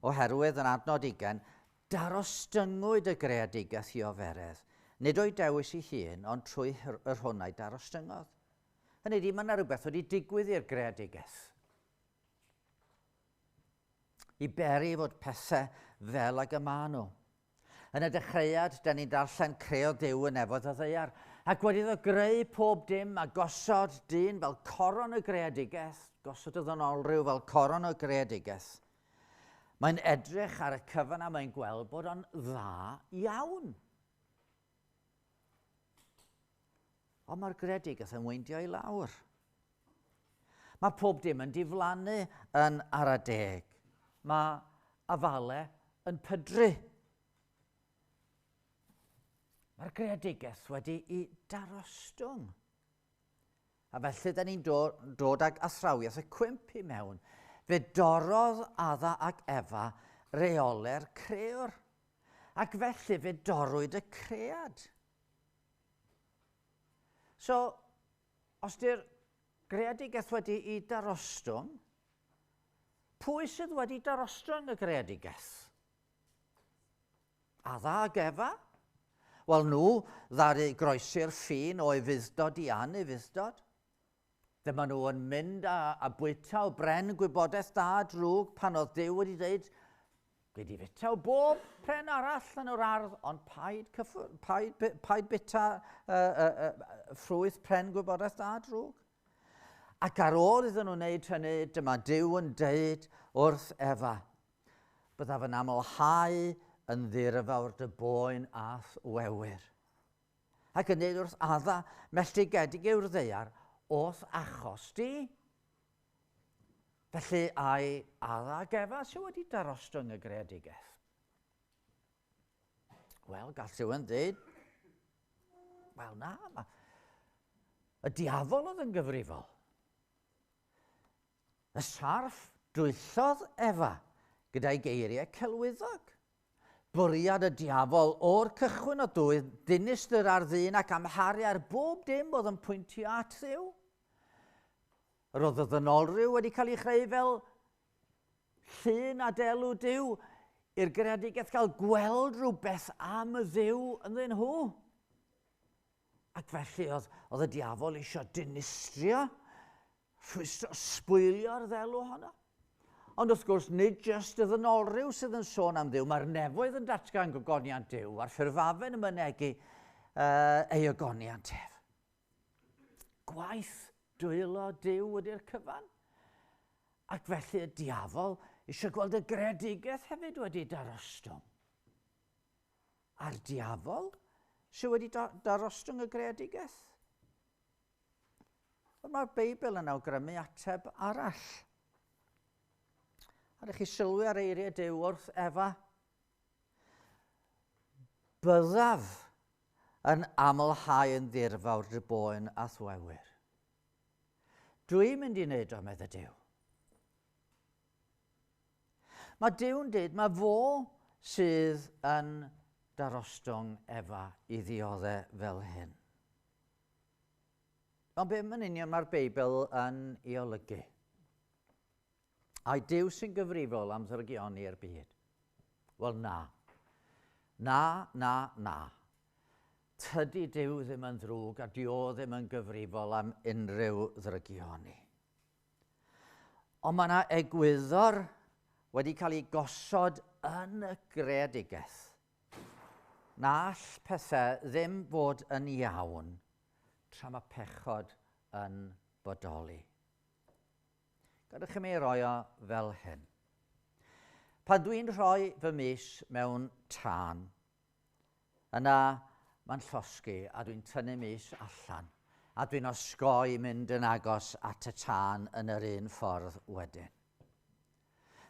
Oherwydd yn adnod 20, darostyngwyd y greadigaeth i oferedd, nid o'i dewis ei hun, ond trwy yr hwnnau darostyngodd. Hynny ydy, mae yna rhywbeth wedi digwydd i'r greadigaeth. I beri fod pethau fel ag y maen nhw. Yn y dechreuad, da ni'n darllen creu Duw yn efod o ddeiar, ac wedi iddo greu pob dim a gosod dyn fel coron y greadigaeth, gosod y ddynolryw fel coron y greadigaeth. Mae'n edrych ar y cyfan a mae'n gweld bod o'n dda iawn. Ond mae'r greadigaeth yn weindio i lawr. Mae pob dim yn diflannu yn ara deg. Mae afalau yn pydru. Mae'r greadigaeth wedi i darostwng. A felly, da ni'n dod ag athrawiaeth y cwmp i mewn. Fe dorodd Adda ac Efa reoler crewr. Ac felly fe dorwyd y cread. So, os di'r greadigaeth wedi i darostwng, pwy sydd wedi darostwng y greadigaeth? Adda ac Efa? Wel nhw ddaru groesi'r ffin o efuddod i anefuddod. Dyma nhw yn mynd a bwyta o bren gwybodaeth da drwg pan oedd Duw wedi dweud, gei di fita o bob pren arall yn yr ardd, ond paid bita ffrwyth pren gwybodaeth da drwg. Ac ar ôl iddyn nhw'n wneud hynny, dyma Duw yn dweud wrth Efa, byddaf yn amlhau yn ddirfawr dy boen ath wewyr. Ac yn dweud wrth Adda, melltigedig yw'r ddeiar, oth achos di. Felly ai Adda ac Efa sydd wedi darostwng y greadigaeth? Wel, gall rhywun dweud, wel na, y diafol oedd yn gyfrifol. Y sarf dwythodd Efa gyda'i geiriau celwyddog. Bwriad y diafol o'r cychwyn o dinistyr ar ddyn ac amharu ar bob dim oedd yn pwyntio at Dduw. Roedd y ddynolryw wedi cael ei chreu fel llun a delw Duw i'r greadigaeth gael gweld rhywbeth am y Dduw ynddyn nhw. Ac felly oedd y diafol eisiau dinistrio, sbwylio'r ddelw honno. Ond wrth gwrs, nid jyst y ddynolryw sydd yn sôn am Dduw, mae'r nefoedd yn datgan gogoniant Duw a'r ffurfafen yn mynegu ei ogoniant ef. Gwaith dwylo Duw wedi'r cyfan. Ac felly y diafol eisiau gweld y greadigaeth hefyd wedi darostwng. A'r diafol sydd wedi darostwng y greadigaeth. Mae'r Beibl yn awgrymu ateb arall. A ydych chi sylwi ar eiriau Duw wrth Efa? Byddaf yn amlhau yn ddirfawr dy boen a thwewyr. Dwi'n mynd i wneud o, medde Duw. Mae Duw'n dweud, mae fo sydd yn darostwng Efa i ddioddau fel hyn. Ond be yn union mae'r Beibl yn ei olygu? Ai Duw sy'n gyfrifol am ddirgioni'r byd? Wel na. Na. Tydi Duw ddim yn ddrwg a dio ddim yn gyfrifol am unrhyw ddrygion ni. Ond mae yna egwyddor wedi cael ei gosod yn y greadigaeth. Na all pethau ddim fod yn iawn tra mae pechod yn bodoli. Gadwch chi mi roi o fel hyn. Pan dwi'n rhoi fy mis mewn tân, yna mae'n llosgi a dwi'n tynnu mis allan a dwi'n osgoi mynd yn agos at y tân yn yr un ffordd wedyn.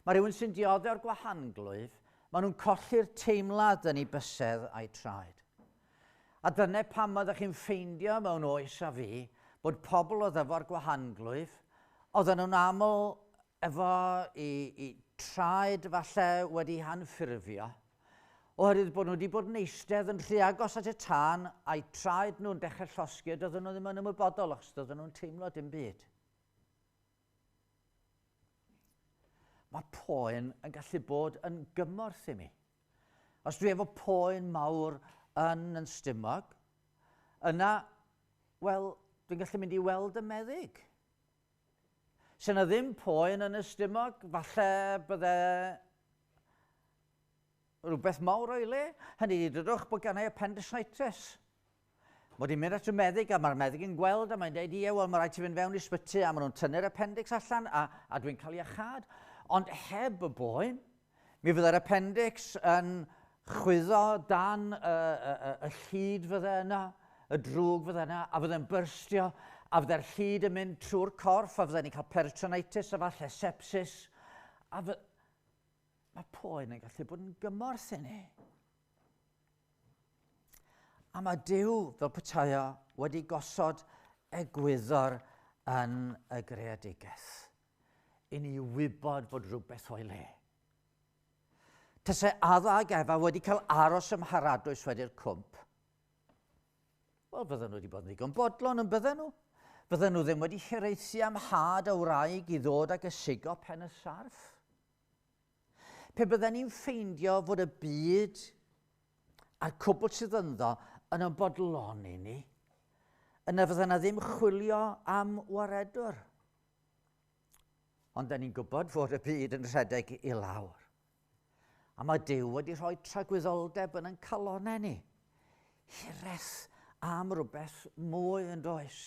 Mae rhywun sy'n dioddio'r gwahanglwydd, maen nhw'n colli'r teimlad yn ei bysedd a'i traed. A dyna pam oeddech chi'n ffeindio mewn oes a fi bod pobl oedd efo'r gwahanglwydd, oedden nhw'n aml efo i traed falle wedi hanffurfio, oherwydd bod nhw wedi bod yn eistedd yn rhy agos at y tân a'i traed nhw'n dechrau llosgi, doedden nhw ddim yn ymwybodol os doedden nhw'n teimlo dim byd. Mae poen yn gallu bod yn gymorth i mi. Os dwi efo poen mawr yn stumog, yna, wel, dwi'n gallu mynd i weld y meddyg. Se yna ddim poen yn y stumog, falle bydde rhywbeth mawr o'i le, hynny i dydwch bod gan ei appendicitis. Mod i'n mynd at y meddyg a mae'r meddyg yn gweld a mae'n dweud, ie, wel, mae rhaid ti fynd fewn i sbyty a maen nhw'n tynnu'r appendix allan a dwi'n cael ei achad. Ond heb y boen, mi fyddai'r appendix yn chwyddo dan y llid fydde yna, y drwg fydde yna, a fydde'n byrstio, a fydde'r llid yn mynd trwy'r corff, a fydde'n cael peritonitis a falle sepsis. Mae poen yn gallu bod yn gymorth i ni. A mae Duw, fel petai o, wedi gosod egwyddor yn y greadigaeth i ni wybod bod rhywbeth o'i le. Tasai Adda ac Efa wedi cael aros ym Mharadwys wedi'r cwmp, wel, fydden nhw wedi bod yn ddigon bodlon yn bydden nhw. Fydden nhw ddim wedi hiraethu am had a wraig i ddod ag ysugo pen y sarf. Pe bydden ni'n ffeindio fod y byd a'r cwbl sydd ynddo yn ybodloni ni, yna fydden nhw ddim chwilio am waredwr. Ond da ni'n gwybod fod y byd yn rhedeg i lawr. A mae Duw wedi rhoi tragwyddoldeb yn calonnau ni. Hireth am rhywbeth mwy yn does.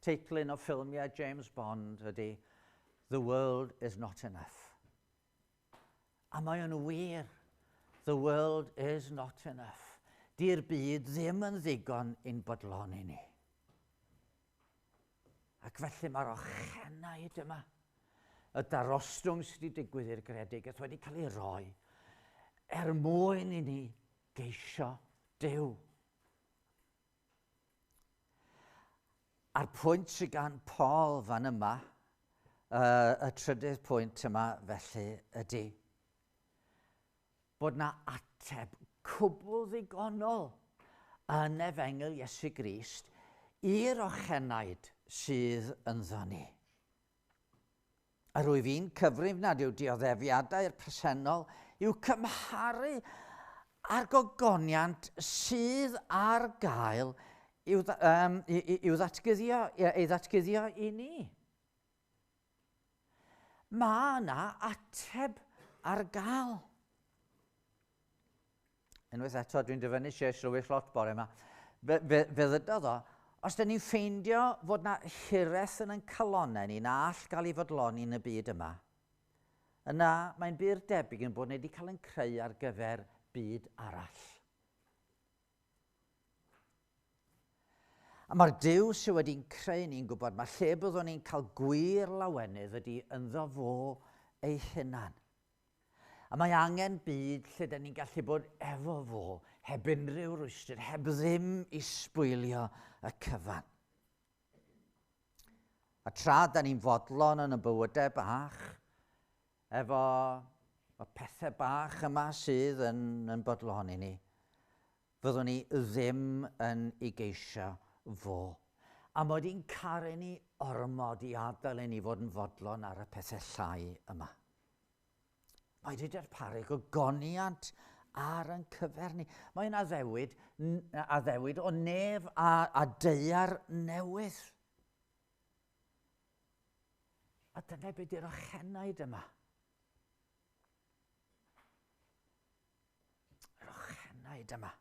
Teitl un o ffilmiau James Bond ydy The World is Not Enough. A mae yn wir. The world is not enough. Di'r byd ddim yn ddigon i'n bodloni ni. Ac felly mae'r ochenaid yma, y darostwng sydd wedi digwydd i'r greadigaeth wedi cael ei roi mwyn i ni geisio Duw. A'r pwynt sydd gan Paul fan yma, y trydydd pwynt yma felly ydy bod na ateb cwbl ddigonol yn Efengyl Iesu Grist i'r ochenaid sydd ynddo ni. A rwy fi'n cyfrif nad yw dioddefiadau i'r presennol yw cymharu a'r gogoniant sydd ar gael i'w ddatgyddio i ni. Mae yna ateb ar gael. Unwaith eto, dwi'n dyfynnu Sies Lewis lot bore yma. Fe ddydodd o, os da ni'n ffeindio fod na hireth yn calonnau ni na all gael ei fodloni yn y byd yma, yna mae'n byr debyg yn bod ni wedi cael yn creu ar gyfer byd arall. A mae'r Duw sydd wedi'n creu ni'n gwybod, mae lle byddwn ni'n cael gwir lawenydd ydy ynddo fo ei hunan. A mae angen byd lle da ni'n gallu bod efo fo, heb unrhyw rwystyr, heb ddim i sbwylio y cyfan. A tra da ni'n fodlon yn y bywydau bach, efo y pethau bach yma sydd yn bodloni ni, fyddwn ni ddim yn ei geisio fo. A mae wedi'n caru ni ormod i adael i ni fod yn fodlon ar y pethau llai yma. Mae wedi darparu gogoniant ar yn cyfer ni. Mae'n addewid o nef a deiar newydd. A dyna beth yw'r ochenaid yma. Yr ochenaid yma.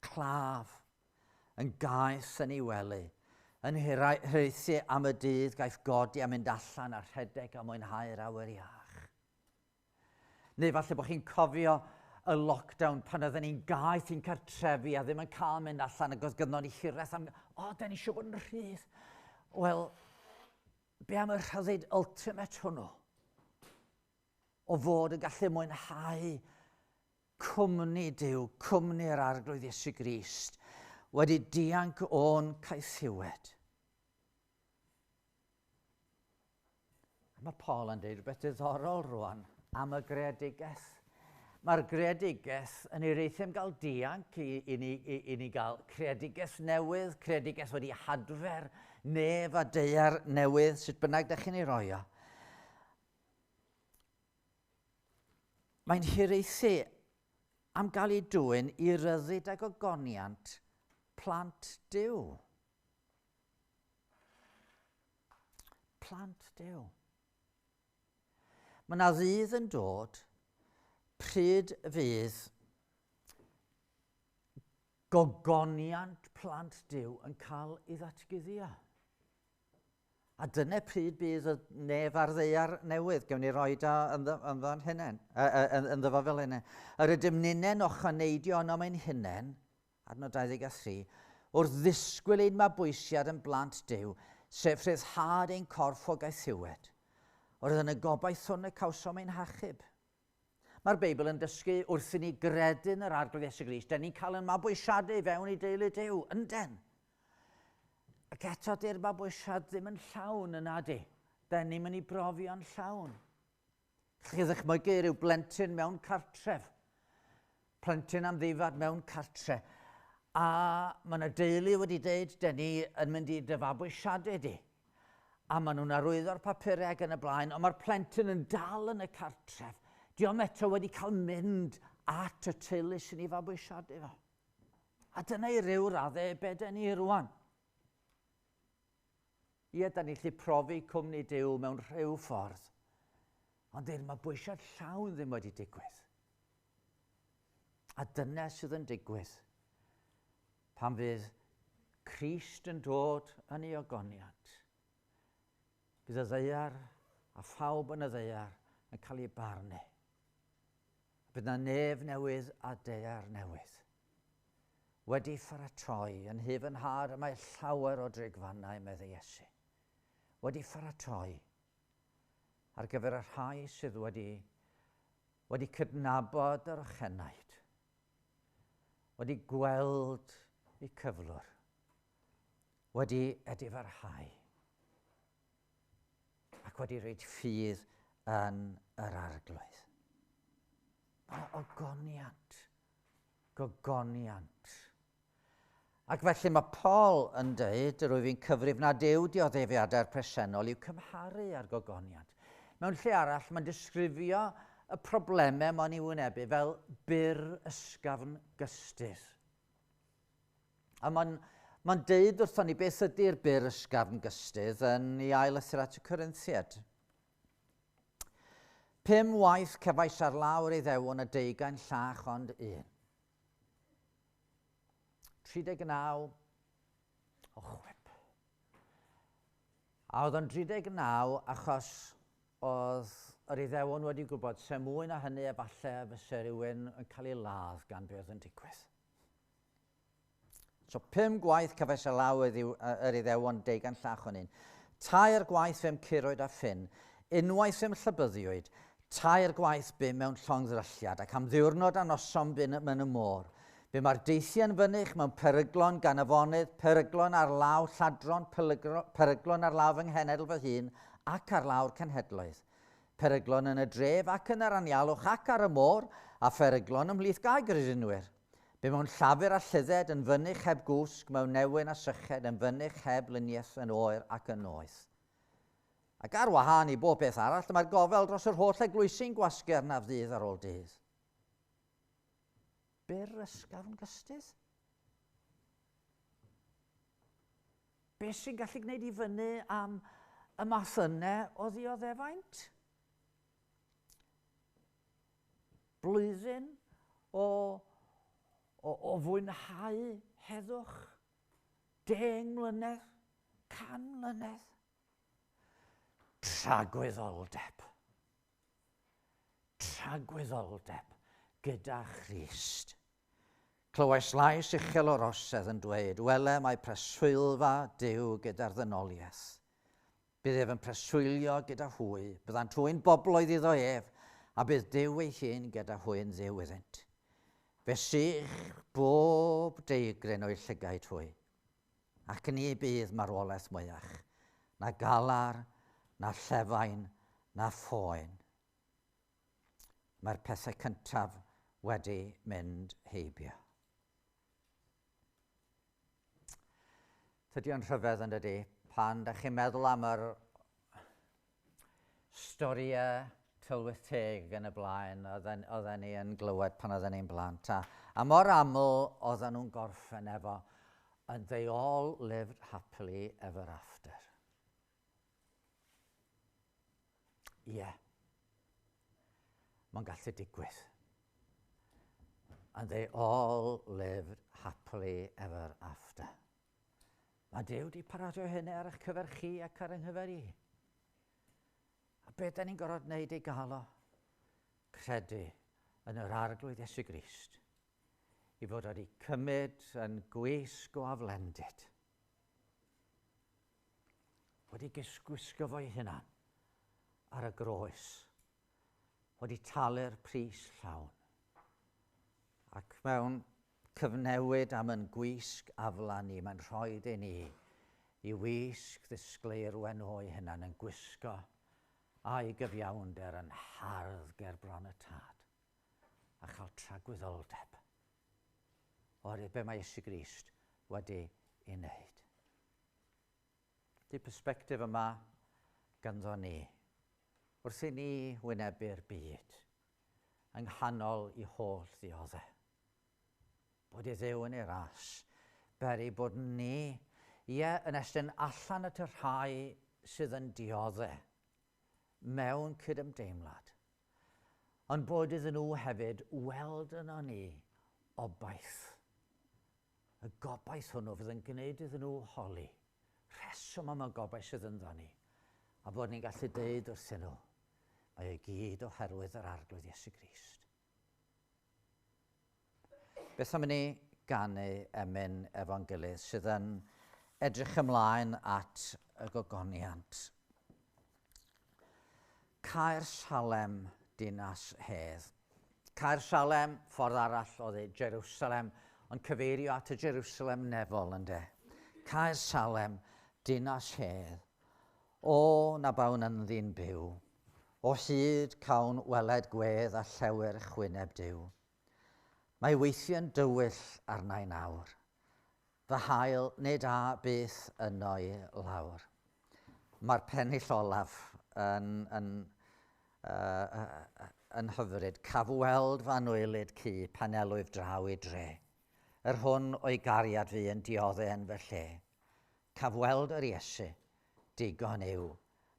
Claf yn gaeth yn ei wely, yn hiraethu am y dydd gaeth godi a mynd allan a rhedeg a mwynhau'r awyr iach. Neu falle bod chi'n cofio y lockdown pan oedden ni'n gaeth i'n cartrefi a ddim yn cael mynd allan ac oedd gynnon ni hiraeth am, da ni eisiau bod yn rhydd. Wel, be am y rhyddid ultimate hwnnw? O fod yn gallu mwynhau cwmni Duw, cwmni'r arglwydd Iesu Grist, wedi dianc o'n caethiwed. Mae Paul yn dweud rhywbeth diddorol rwan am y greadigaeth. Mae'r greadigaeth yn ei reithim gael dianc i ni gael creadigaeth newydd, creadigaeth wedi hadfer, nef a deiar newydd, sut bynnag ydych chi'n ei roi o. Mae'n hiraethu am gael ei dwyn i ryddid ag ogoniant plant Duw. Plant Duw. Mae yna ddydd yn dod pryd fydd gogoniant plant Duw yn cael ei ddatguddio. A dyna pryd bydd y nef ar ddeiar newydd, gewn ni roi da ynddo fel hynny. Yr ydym ninen ochaneidio yno mae'n hunain, adnod 23, wrth ddisgwyl ein mabwysiad yn blant Duw, sef rhyddhad ein corff o gaethiwed. Wrth yn y gobaith hwn y cawsom ein hachub. Mae'r Beibl yn dysgu wrth i ni gredu'n yr arglwydd Iesu Grist, da ni'n cael yn mabwysiadau fewn i deulu Duw, ynden. Ac eto di'r mabwysiad ddim yn llawn yna di. Da ni'n mynd i brofio'n llawn. Chi'n ddychmygu ryw blentyn mewn cartref. Plentyn am ddifad mewn cartre. A mae yna deulu wedi dweud, da ni yn mynd i dyfabwysiadau di. A maen nhw'n arwyddo'r papurau ac yn y blaen, ond mae'r plentyn yn dal yn y cartref. Diolch eto wedi cael mynd at y teulu sy'n ei fabwysiadau fo. A dyna i ryw raddau be da ni rwan. Ie, da ni'n gallu profi cwmni Duw mewn rhyw ffordd, ond i'r mabwysiad llawn ddim wedi digwydd. A dyna sydd yn digwydd pan fydd Crist yn dod yn ei ogoniant. Bydd y ddeiar a phawb yn y ddeiar yn cael ei barnu. Bydd yna nef newydd a deiar newydd. Wedi pharatoi yn hufanhad y mae llawer o drigfannau medde Iesu. Wedi pharatoi ar gyfer y rhai sydd wedi cydnabod yr ochenaid, wedi gweld eu cyflwr, wedi edifarhau, ac wedi rhaid ffydd yn yr arglwydd. Mae gogoniant. Ac felly mae Paul yn dweud, rwyf fi'n cyfrif nad yw dioddefiadau'r presennol i'w cymharu â'r gogoniant. Mewn lle arall, mae'n disgrifio y problemau mae'n ei wynebu fel byr ysgafn gystydd. A mae'n deud wrthon ni beth ydy'r byr ysgafn gystydd yn ei ail lythyr at y Corinthiad. 5 waith cefais ar lawr ei ddewon y 20 llach ond 1. 39 o chwip. A oedd o'n 39 achos oedd yr Iddewon wedi gwybod se mwy na hynny efallai fyse rhywun yn cael ei ladd gan be oedd yn digwydd. So 5 gwaith cyfes y law yr Iddewon 20 llach o'n un. 2 gwaith fe'n curoedd a ffyn, unwaith fe'n llybyddiwyd, 2 gwaith bym mewn llongddrylliad ac am ddiwrnod a noson byn yn y môr. Be mae'r deithiau'n fynych mewn peryglon gan afonydd, peryglon ar law lladron, peryglon ar law fy nghenedl fy hun ac ar lawr cenhedloedd. Peryglon yn y dref ac yn yr anialwch ac ar y môr a pheryglon ymhlith gau grisynwyr. Be mewn llafur a llydded yn fynych heb gwsg, mewn newyn a syched yn fynych heb luniaeth yn oer ac yn oeth. Ac ar wahân i bob beth arall, mae'r gofel dros yr holl eglwysi'n gwasgu arnaf ddydd ar ôl dydd. byr ysgafn gystydd? Be sy'n gallu gwneud i fyny am y math yna o ddioddeffaint? Blwyddyn o fwynhau heddwch? 10 mlynedd? 100 mlynedd? Tragwyddoldeb. Tragwyddoldeb gyda Christ. Clywais lais uchel o'r osedd yn dweud, wele mae preswylfa Duw gyda'r ddynoliaeth. Bydd ef yn preswylio gyda hwy, bydda'n twyn bobloedd iddo ef, a bydd Duw ei hun gyda hwy'n ddiw iddynt. Fe sych bob deigryn o'i llygaid hwy, ac ni bydd marwolaeth mwyach, na galar, na llefain, na phoen. Mae'r pethau cyntaf wedi mynd heibio. Tydi o'n rhyfedd yn dydi, pan da chi'n meddwl am yr storiau tylwyth teg yn y blaen, oedden ni yn glywed pan oedden ni'n blant. A mor aml oedden nhw'n gorffen efo, and they all lived happily ever after. Ie. Mae'n gallu digwydd. And they all lived happily ever after. Mae Duw wedi paradio hynny ar eich cyfer chi ac ar yng nghyfer i. A beth da ni'n gorfod wneud i gael o? Credu yn yr arglwydd Iesu Grist. I fod wedi cymryd yn gwisg o aflendid. Wedi gwisgo fo'i hunan ar y groes. Wedi talu'r pris llawn. Ac mewn cyfnewid am yn gwisg aflan ni, mae'n rhoi i ni i wisg ddisgleir o'i hunan yn gwisgo a'i gyfiawnder yn hardd ger bron y tad a chael tragwyddoldeb oherwydd be mae Iesu Grist wedi ei wneud. Di perspektif yma ganddo ni wrth i ni wynebu'r byd yng nghanol i holl ddioddau. Bod ei ddew yn ei ras, beri bod ni, yn estyn allan at y rhai sydd yn dioddau, mewn cydymdeimlad, ond bod iddyn nhw hefyd weld yno ni obaith. Y gobaith hwnnw fydd yn gwneud iddyn nhw holi, rheswm am y gobaith sydd ynddo ni, a bod ni'n gallu deud wrthyn nhw, mae ei gyd oherwydd yr arglwydd Iesu Grist. Beth am ni ganu emyn efo'n gilydd sydd yn edrych ymlaen at y gogoniant. Caer Salem, dinas hedd. Caer Salem, ffordd arall oedd ei Jerusalem, ond cyfeirio at y Jerusalem nefol ynde. Caer Salem, dinas hedd. O na bawn yn ddyn byw. O hyd cawn weled gwedd a llewer chwyneb Duw. Mae weithio'n dywyll arnau nawr. Fy hael nid a beth yno'i lawr. Mae'r pennill olaf yn hyfryd. Caf weld fan wylid ci pan elwyf draw i dre. Yr hwn o'i gariad fi yn dioddau yn fy lle. Caf weld yr Iesu, digon yw.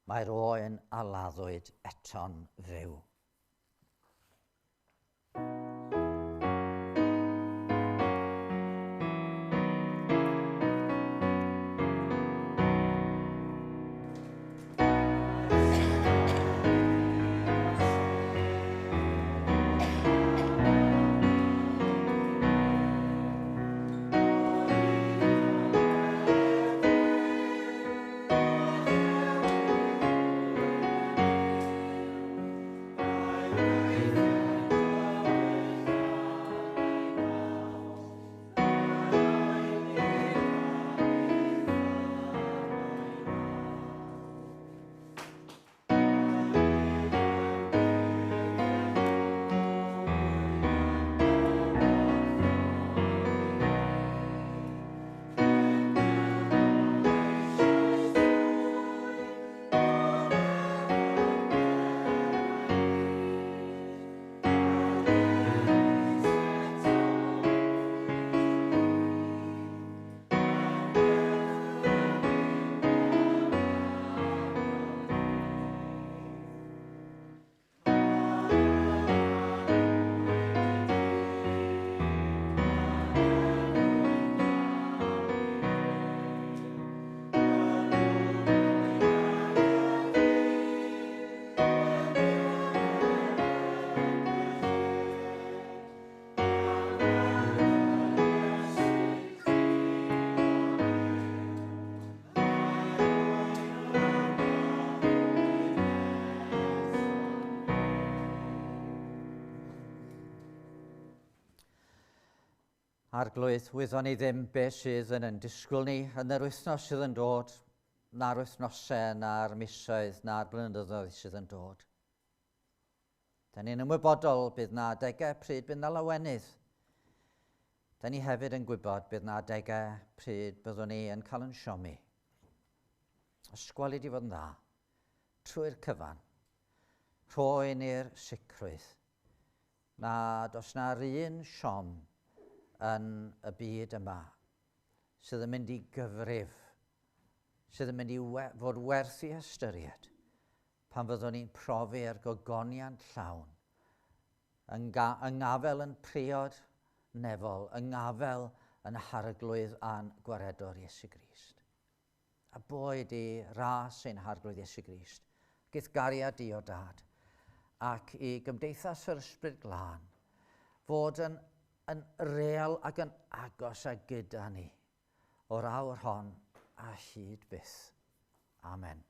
Mae'r oen a laddwyd eto'n fyw. Arglwydd, wyddon ni ddim beth sydd yn disgwyl ni yn yr wythnos sydd yn dod, na'r wythnosau, na'r misoedd, na'r blynyddoedd sydd yn dod. Da ni'n ymwybodol bydd na adegau pryd bydd na lawenydd. Da ni hefyd yn gwybod bydd na adegau pryd byddwn ni yn cael yn siomi. Ysgweli di fod yn dda, trwy'r cyfan, rhoi ni'r sicrwydd na does na'r un siom yn y byd yma sydd yn mynd i gyfrif, sydd yn mynd i fod werth i ystyried pan fyddwn ni'n profi'r gogoniant llawn, yng ngafel yn priod nefol, yng ngafel yn harglwydd a'n gwaredwr Iesu Grist. A boed i ras ein harglwydd Iesu Grist, gyth gariad di o dad, ac i gymdeithas yr Ysbryd Glân, fod yn real ac yn agos a gyda ni o'r awr hon a hyd byth. Amen.